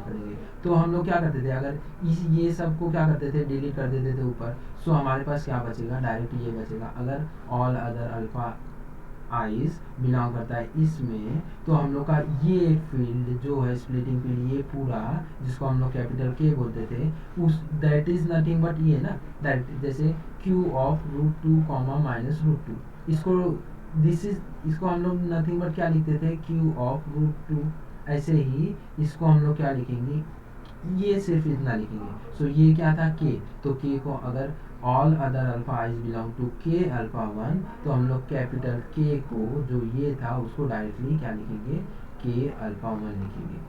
करेंगे, तो हम लोग क्या करते थे, अगर ये सब को क्या करते थे, डिलीट कर देते थे ऊपर, सो हमारे पास क्या बचेगा, डायरेक्ट ये बचेगा, अगर all other alpha i's belong करता है इसमें, तो हम लोग का ये फील्ड जो है स्प्लिटिंग फील्ड, ये पूरा जिसको हम लोग कैपिटल के बोलते थे, उस दैट इज नथिंग बट ये ना, दैट जैसे Q of root two comma minus root two, इसको दिस इज, इसको हम लोग नथिंग बट क्या लिखते थे, क्यू ऑफ रूट टू। ऐसे ही इसको हम लोग क्या लिखेंगे, ये सिर्फ इतना लिखेंगे। सो ये क्या था के, तो के को अगर all other alpha i's belong to K alpha one, तो हम लोग कैपिटल के को जो ये था उसको डायरेक्टली क्या लिखेंगे, के अल्फा वन लिखेंगे।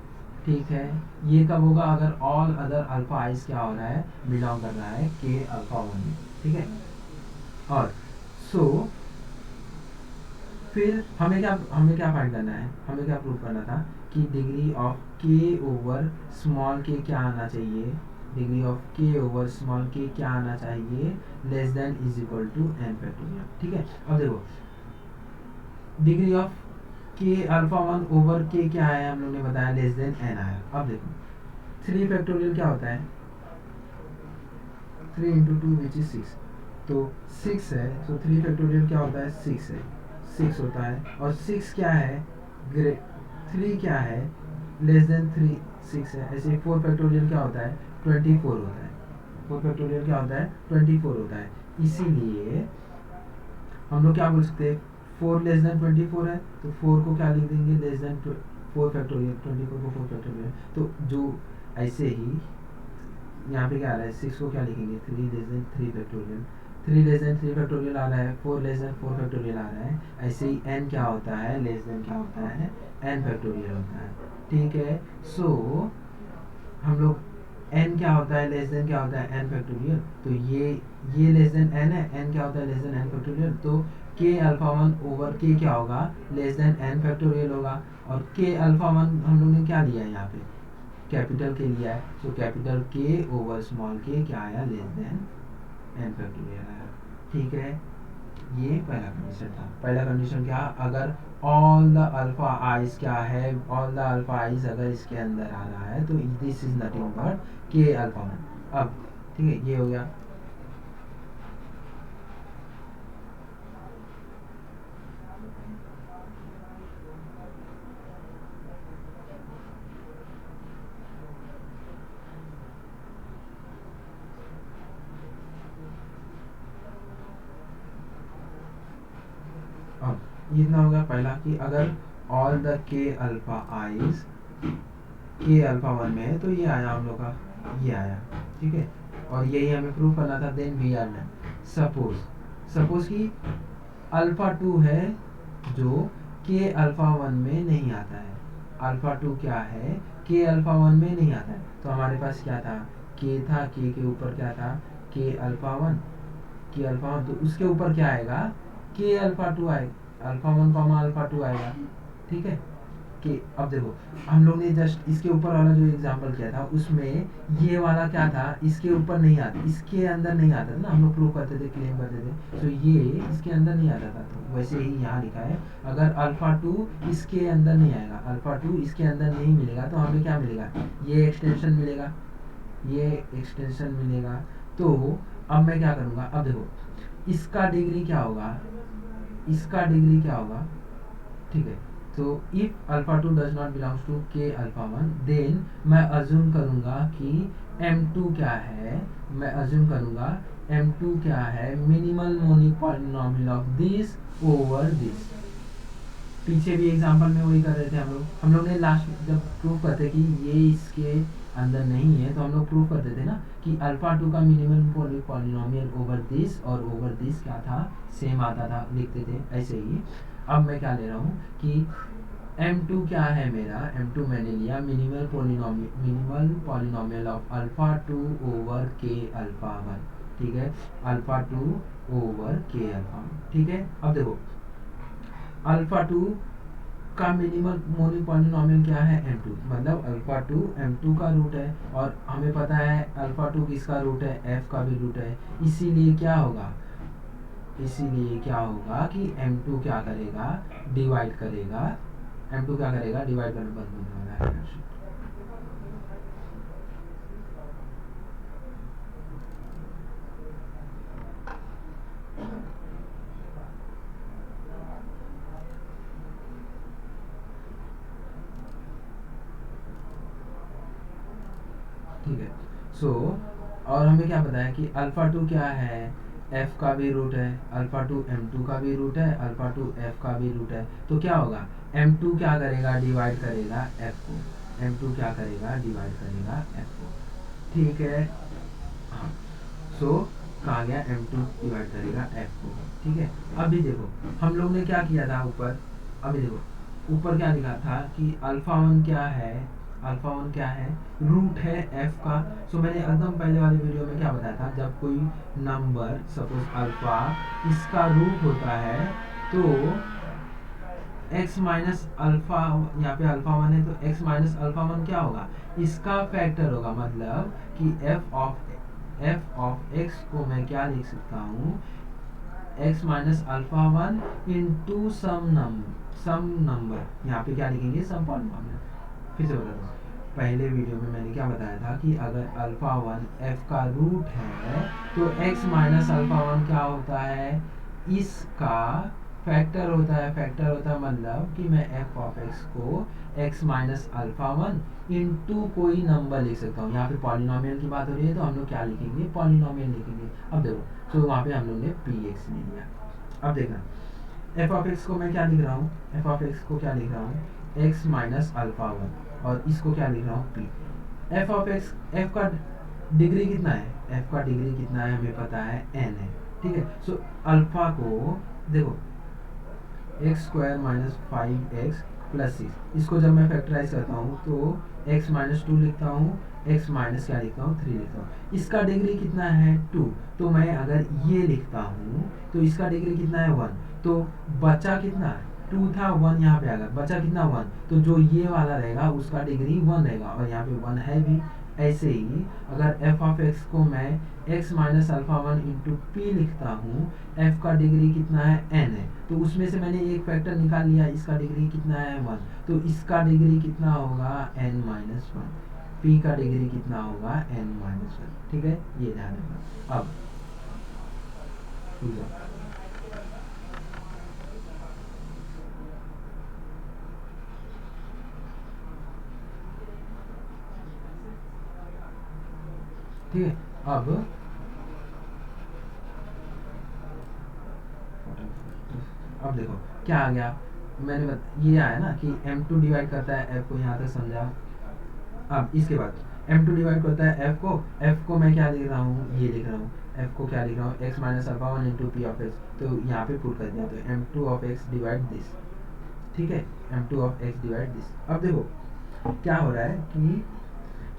ठीक है, ये कब होगा, अगर ऑल अदर अल्फा आइज क्या हो रहा है, बिलोंग कर रहा है के अल्फा वन में। ठीक है, और सो फिर हमें क्या फाइंड करना है, हमें क्या प्रूव करना था कि degree of K over small के क्या आना चाहिए, degree of K over small के क्या आना चाहिए, less than is equal to N factorial. ठीक है, अब देखो degree of K alpha one over K क्या आया, हम लोग ने बताया लेस देन एन आया। अब देखो 3 फैक्टोरियल क्या होता है, 3 इंटू टू विच इज 6, तो 6 है, तो 3 फैक्टोरियल क्या होता है, 6 है, 6 होता है। और 6 क्या है, ग्रेट 3 क्या है, लेस देन 3 6 है। ऐसे 4 फैक्टोरियल क्या होता है, 24 होता है। 4 फैक्टोरियल क्या होता है, 24 होता है। इसीलिए हम लोग क्या बोल सकते हैं, 4 लेस देन 24 है, तो 4 को क्या लिख देंगे, लेस देन 4 फैक्टोरियल, 24 को 4 फैक्टोरियल। तो जो ऐसे ही यहाँ पे क्या आ रहा है, 6 को क्या लिखेंगे, 3 less than 3 factorial, 3 less than 3 factorial आ रहा है, 4 लेस देन 4 फैक्टोरियल आ रहा है। ऐसे ही n क्या होता है, लेस देन क्या होता है, n फैक्टोरियल होता है। ठीक है, सो हम लोग n क्या होता है, लेस देन क्या होता है, n फैक्टोरियल, तो ये लेस देन n है, n क्या होता है, लेस देन n फैक्टोरियल, तो k alpha one over k क्या होगा, लेस देन n फैक्टोरियल होगा। और k अल्फा वन हम लोग ने क्या लिया है यहाँ पे, कैपिटल के लिया है, तो कैपिटल के ओवर स्मॉल के क्या आया, लेस देन एन फैक्टोरियल आया। ठीक है, ये पहला कंडीशन था। पहला कंडीशन क्या, अगर ऑल द अल्फा आइज क्या है, ऑल द अल्फा आइज अगर इसके अंदर आ रहा है, तो दिस इज नथिंग बट के अल्फा वन। अब ठीक है, ये हो गया। अब इतना हो गया पहला कि अगर ऑल द के अल्फा आइज के अल्फा वन में है, तो ये आया हम लोग का, ये आया। ठीक है, और यही हमें प्रूव करना था। Then we are done. Suppose कि अल्फा टू है जो के अल्फा वन में नहीं आता है, अल्फा टू क्या है, के अल्फा वन में नहीं आता है। तो हमारे पास क्या था, के था, के ऊपर क्या था, के अल्फा वन, के अल्फा वन, तो उसके ऊपर क्या आएगा, के अल्फा टू आएगा, alpha one comma alpha two आएगा। ठीक है, कि अब देखो हम लोग ने जस्ट इसके ऊपर वाला जो एग्जांपल किया था उसमें ये वाला क्या था, इसके ऊपर नहीं आता, इसके अंदर नहीं आता था ना, हम लोग प्रूव करते थे, क्लेम करते थे, तो ये इसके अंदर नहीं आता था। तो वैसे ही यहाँ लिखा है, अगर अल्फा टू इसके अंदर नहीं आएगा, अल्फा टू इसके अंदर नहीं मिलेगा, तो हमें क्या मिलेगा, ये एक्सटेंशन मिलेगा, ये एक्सटेंशन मिलेगा। तो अब मैं क्या करूँगा, अब देखो इसका डिग्री क्या होगा, इसका डिग्री क्या होगा। ठीक है, तो if alpha two does not belongs to K alpha one, then मैं अज्यूम करूंगा कि m2 क्या है, मैं अज्यूम करूंगा m2 क्या है, minimal monic polynomial of this over this. पीछे भी एग्जांपल में वही कर रहे थे हम लोग ने लास्ट जब प्रूव करते कि ये इसके अंदर नहीं है, तो हम लोग प्रूव करते थे ना कि अल्फा टू का मिनिमम पॉलिनोमियल ओवर दिस और ओवर दिस क्या था, सेम आता था, लिखते थे ऐसे ही। अब मैं क्या ले रहा हूँ कि m2 क्या है मेरा, m2 मैंने लिया minimal polynomial of alpha two over के अल्फा वन। ठीक है, अल्फा टू ओवर के अल्फा वन। ठीक है, अब देखो अल्फा टू का मिनिमल मोनिक पॉलिनोमियल क्या है, m2, मतलब अल्फा टू m2 का रूट है, और हमें पता है अल्फा टू किसका रूट है, f का भी रूट है। इसीलिए क्या होगा, इसीलिए क्या होगा कि m2 क्या करेगा, डिवाइड करेगा, m2 क्या करेगा, डिवाइड करना बंद होने वाला है। सो और हमें क्या पता है कि अल्फ़ा टू क्या है, एफ का भी रूट है, अल्फ़ा टू एम टू का भी रूट है, अल्फ़ा टू एफ का भी रूट है। तो क्या होगा, एम टू क्या करेगा, डिवाइड करेगा एफ को, एम टू क्या करेगा, डिवाइड करेगा एफ को। ठीक है, हाँ। सो कहा गया एम टू डिवाइड करेगा एफ को। ठीक है, अभी देखो हम लोग ने क्या किया था ऊपर, अभी देखो ऊपर क्या लिखा था कि अल्फा वन क्या है, अल्फा वन क्या है, रूट है एफ का। सो मैंने एकदम पहले वाले वीडियो में क्या बताया था, जब कोई नंबर सपोज अल्फा इसका रूट होता है तो x माइनस अल्फा, यहाँ पे अल्फा वन है तो x माइनस अल्फा वन क्या होगा, इसका फैक्टर होगा। मतलब कि f ऑफ x को मैं क्या लिख सकता हूँ, x minus alpha one into some number, यहाँ पे क्या लिखेंगे, सम पॉलिनोमियल। फिर से बता दो, पहले वीडियो में मैंने क्या बताया था कि अगर अल्फा वन f का रूट है तो x माइनस अल्फा वन क्या होता है, इसका फैक्टर होता है। फैक्टर होता है मतलब कि मैं f ऑफ x को x minus alpha one into कोई नंबर लिख सकता हूँ। यहाँ पे पॉलिनोमियल की बात हो रही है तो हम लोग क्या लिखेंगे, पॉलिनोमियल लिखेंगे। अब देखो, तो वहाँ पे हम लोग ने px ले लिया। अब देखना f ऑफ x को मैं क्या लिख रहा हूँ, f ऑफ x को क्या लिख रहा हूँ, x माइनस अल्फा वन, और इसको क्या लिख रहा हूँ, p। f of x, f का डिग्री कितना है, f का डिग्री कितना है हमें पता है, n है। ठीक है, सो अल्फा को देखो x square minus five x plus six, इसको जब मैं फैक्टराइज करता हूँ तो एक्स माइनस टू लिखता हूँ, एक्स माइनस क्या लिखता हूँ, थ्री लिखता हूँ। इसका डिग्री कितना है, टू। तो मैं अगर ये लिखता हूँ तो इसका डिग्री कितना है, वन। तो बचा कितना, टू था, वन यहाँ पे आ गया, बचा कितना, वन। तो जो ये वाला रहेगा उसका डिग्री वन रहेगा, और यहाँ पे वन है भी। ऐसे ही अगर f ऑफ x को मैं x minus alpha one into P लिखता हूँ, f का डिग्री कितना है, n है। तो उसमें से मैंने एक फैक्टर निकाल लिया, इसका डिग्री कितना है, वन। तो इसका डिग्री कितना होगा, n माइनस वन। p का डिग्री कितना होगा, n माइनस वन। ठीक है, ये ध्यान रखना। अब ठीक है, अब देखो क्या आ गया, ये आया ना कि m2 डिवाइड करता है f को, यहाँ तक समझा। अब इसके बाद m2 डिवाइड करता है f को मैं क्या लिख रहा हूँ, ये लिख रहा हूँ, f को क्या लिख रहा हूँ, x minus alpha one into P of x। तो यहाँ पे पुट कर दिया, तो m2 of x divide this. ठीक है, m2 of x divide this. अब देखो क्या हो रहा है कि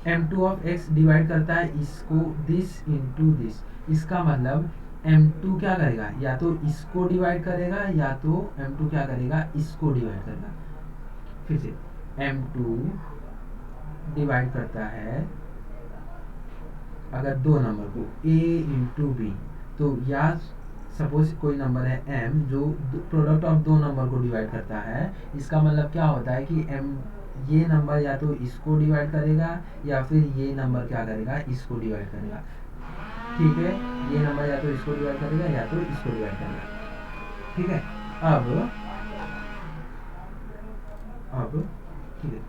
m2 ऑफ x डिवाइड करता है इसको, दिस इंटू दिस। इसका मतलब m2 क्या करेगा, या तो इसको डिवाइड करेगा या तो m2 क्या करेगा, इसको डिवाइड करेगा। फिर से m2 डिवाइड करता है अगर दो नंबर को a इंटू बी, तो या सपोज कोई नंबर है m जो प्रोडक्ट ऑफ दो नंबर को डिवाइड करता है। इसका मतलब क्या होता है कि m ये नंबर या तो इसको डिवाइड करेगा या फिर ये नंबर क्या करेगा, इसको डिवाइड करेगा। ठीक है, ये नंबर या तो इसको डिवाइड करेगा या तो इसको डिवाइड करेगा। ठीक है, अब ठीक है,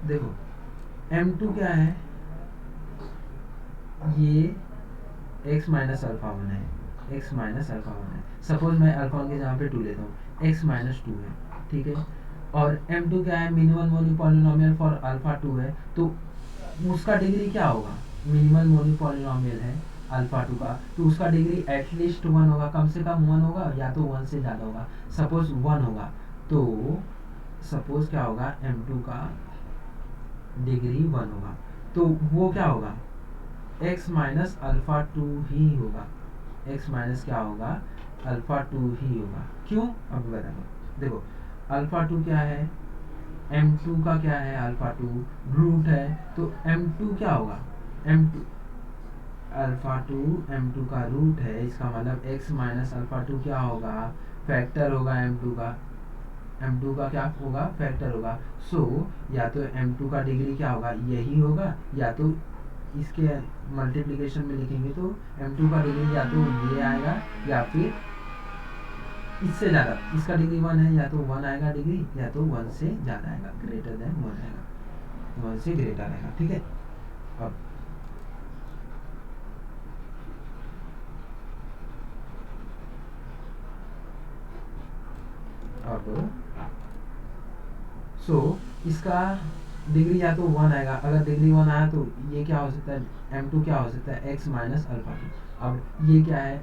देखो m2 क्या है, ये x माइनस अल्फा वन है, x माइनस अल्फा वन है। सपोज मैं अल्फा वन के जहाँ पे टू लेता हूँ, x माइनस टू है। ठीक है, और m2 क्या है, minimum monic polynomial for alpha two है। तो उसका डिग्री क्या होगा, मिनिमम मोनी पॉलिनोमियल है अल्फा टू का, तो उसका डिग्री एटलीस्ट वन होगा, कम से कम वन होगा, या तो वन से ज़्यादा होगा। सपोज वन होगा तो सपोज क्या होगा, m2 का डिग्री वन होगा, तो वो क्या होगा, x माइनस अल्फा टू ही होगा। x माइनस क्या होगा, अल्फा टू ही होगा। क्यों, अब बता दो। देखो अल्फा टू क्या है, m2 का क्या है, अल्फा टू रूट है, तो m2 क्या होगा, m2 अल्फा टू m2 का रूट है। इसका मतलब x माइनस अल्फा टू क्या होगा, फैक्टर होगा m2 का, m2 का क्या होगा, फैक्टर होगा। सो या तो m2 का डिग्री क्या होगा, यही होगा, या तो इसके मल्टीप्लिकेशन में लिखेंगे तो m2 का डिग्री या तो ये आएगा या फिर इससे ज़्यादा। इसका डिग्री वन है, या तो वन आएगा डिग्री, या तो वन से ज़्यादा आएगा, ग्रेटर देन वन आएगा, वन से ग्रेटर आएगा। ठीक है, अब अब इसका डिग्री या तो 1 आएगा, अगर डिग्री 1 आया तो ये क्या हो सकता है, m2 क्या हो सकता है, x माइनस अल्फा 2। अब ये क्या है,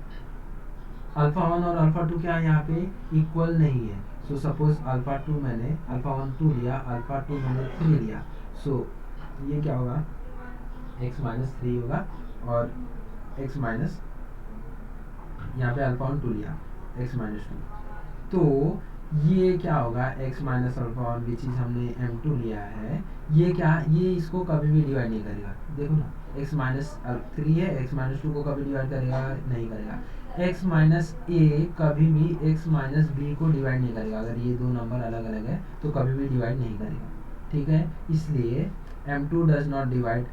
अल्फा 1 और अल्फा 2 क्या है यहाँ पे इक्वल नहीं है। सपोज अल्फा 2 मैंने अल्फा 1 2 लिया, अल्फा 2 मैंने 3 लिया। ये क्या होगा, x माइनस 3 होगा, और x माइनस यहाँ पे अल्फा 1 2 लिया, x माइनस 2, तो ये क्या होगा, x minus alpha 1 which is हमने m2 लिया है, ये क्या, ये इसको कभी भी डिवाइड नहीं करेगा। देखो ना, x माइनस 3 है, x माइनस 2 को कभी डिवाइड करेगा नहीं करेगा। x माइनस a कभी भी x माइनस b को डिवाइड नहीं करेगा, अगर ये दो नंबर अलग अलग है तो कभी भी डिवाइड नहीं करेगा, ठीक है। इसलिए m2 does not divide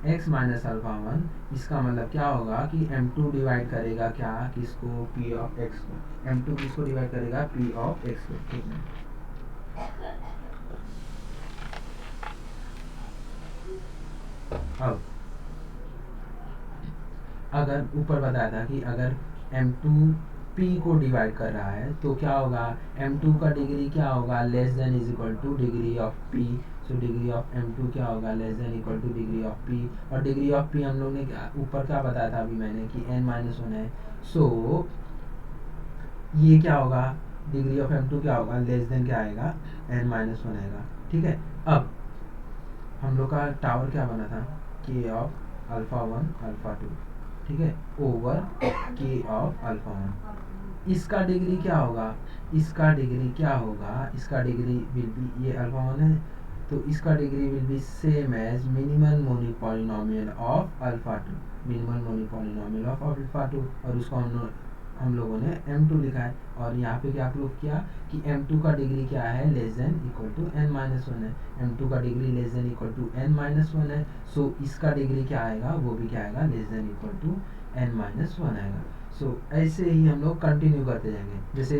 x minus alpha 1। इसका मतलब क्या होगा कि m2 डिवाइड करेगा क्या, किसको, p ऑफ x को। m2 किसको डिवाइड करेगा, p ऑफ x को, ठीक है। अब अगर ऊपर बताया था कि अगर m2 p को डिवाइड कर रहा है तो क्या होगा, m2 का डिग्री क्या होगा, less than is equal to degree of p। Degree of m2 क्या होगा, less than equal to degree of p। और डिग्री ऑफ p हम लोग ने ऊपर क्या बताया था अभी मैंने कि n-1 है। ये क्या होगा, डिग्री ऑफ m2 क्या होगा, लेस देन क्या आएगा, n-1 आएगा, ठीक है। अब हम लोग का टावर क्या बना था, k ऑफ अल्फा 1 अल्फा 2, ठीक है, ओवर k ऑफ अल्फा 1। इसका डिग्री क्या होगा, इसका डिग्री क्या होगा, इसका डिग्री विल बी, ये अल्फा 1 है तो इसका degree will be same as minimal monic polynomial of alpha 2, minimal monic polynomial of alpha 2, और उसको हम लोगों ने m2 लिखा है। और यहाँ पे क्या प्रूव किया कि m2 का डिग्री क्या है, less than equal to n-1 है। m2 का degree less than equal to n-1 है, इसका डिग्री क्या आएगा, वो भी क्या आएगा, less than equal to n-1 आएगा। ऐसे ही हम लोग कंटिन्यू करते जाएंगे, जैसे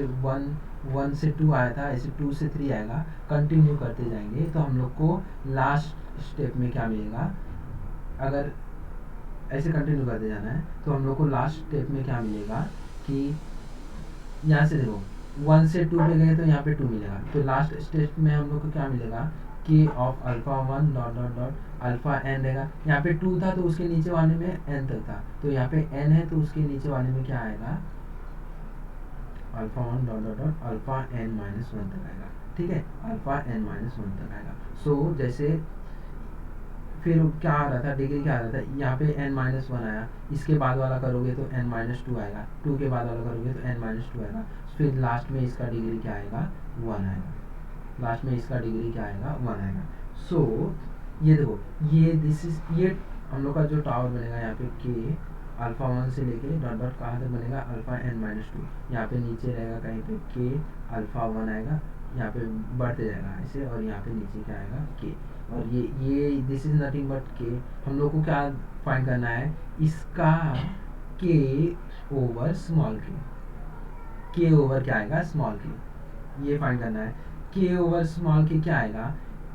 1 से 2 आया था, ऐसे 2 से 3 आएगा, कंटिन्यू करते जाएंगे तो हम लोग को लास्ट स्टेप में क्या मिलेगा, अगर ऐसे कंटिन्यू करते जाना है तो हम लोग को लास्ट स्टेप में क्या मिलेगा कि यहाँ से देखो 1 से 2 पे गए तो यहाँ पे 2 मिलेगा, तो लास्ट स्टेप में हम लोग को क्या मिलेगा, k of alpha 1 dot dot dot alpha n रहेगा। यहाँ पे 2 था तो उसके नीचे वाले में n तक था, तो यहाँ पे n है तो उसके नीचे वाले में क्या आएगा, alpha 1 dot dot dot alpha n-1 तक आएगा, ठीक है, अल्फा n-1 तक आएगा। जैसे फिर क्या आ रहा था, डिग्री क्या आ रहा था, यहाँ पे n-1 आया, इसके बाद वाला करोगे तो n-2 आएगा, 2 के बाद वाला करोगे तो n-2 आएगा, फिर लास्ट में इसका डिग्री क्या आएगा, 1 आएगा, लास्ट में इसका डिग्री क्या आएगा, 1 आएगा। ये देखो, ये हम लोग का जो टावर बनेगा यहाँ पे k अल्फा 1 से लेके डॉट डॉट कहाँ तक बनेगा, अल्फा n-2, यहाँ पे नीचे रहेगा कहीं पे k अल्फा 1 आएगा, यहाँ पे बढ़ते जाएगा ऐसे, और यहाँ पे नीचे क्या आएगा, k, और ये this is nothing but k। हम लोग को क्या फाइंड करना है, इसका k over small k over क्या आएगा, स्मॉल k, ये फाइंड करना है। k ओवर स्मॉल k क्या आएगा,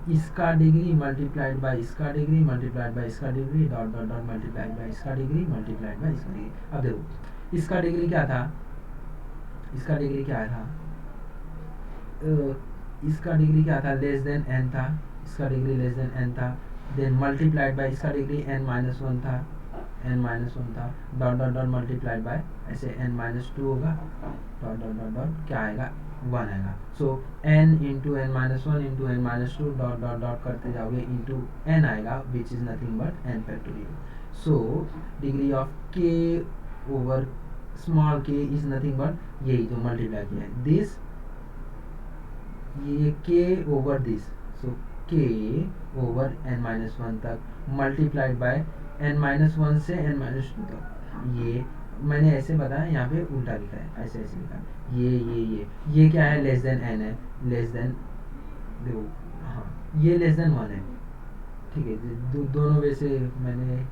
इसका डिग्री मल्टीप्लाइड बाय इसका डिग्री मल्टीप्लाइड बाय इसका degree dot dot dot multiplied by इसका डिग्री मल्टीप्लाइड बाय इसका डिग्री। अब देखो इसका डिग्री क्या था, इसका डिग्री क्या था, इसका डिग्री क्या था, लेस देन n था, इसका डिग्री लेस देन n था, देन मल्टीप्लाइड बाय इसका डिग्री n-1 था, n-1 था, dot dot dot multiplied by ऐसे n-2 होगा, डॉट डॉट डॉट डॉट क्या आएगा, 1 आएगा। n into n-1 into n-2 dot dot dot करते जाओगे इंटू n आएगा, which is nothing but n factorial. Degree of k over small k is nothing but यही जो मल्टीप्लाई किया है, दिस, ये k over this, k over n-1 तक multiplied by n-1 से n-2 तक। ये मैंने ऐसे बताया, यहाँ पे उल्टा लिखा है, ऐसे ऐसे लिखा है, ये क्या है, लेस देन n है, लेस देन, देखो हाँ ये लेस देन 1 है, ठीक है, दोनों वे से मैंने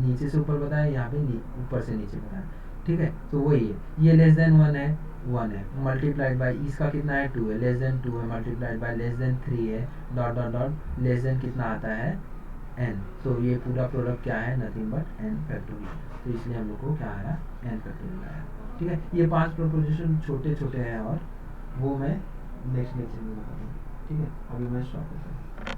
नीचे से ऊपर बताया, यहाँ पे ऊपर से नीचे बताया, ठीक है। तो वही है, ये लेस देन 1 है, 1 है, मल्टीप्लाइड बाय इसका कितना है, 2 है, लेस देन 2 है, मल्टीप्लाइड बाय लेस देन 3 है, dot dot dot less than कितना आता है, n। तो ये पूरा प्रोडक्ट क्या है, नथिंग बट n फैक्टोरियल, तो इसलिए हम लोग को क्या आया, n फैक्टोरियल आया, ठीक है। ये 5 प्रोपोजिशन छोटे छोटे हैं और वो मैं नेक्स्ट लेक्चर में बताऊँगा। ठीक है, अभी मैं स्टॉप करता हूँ।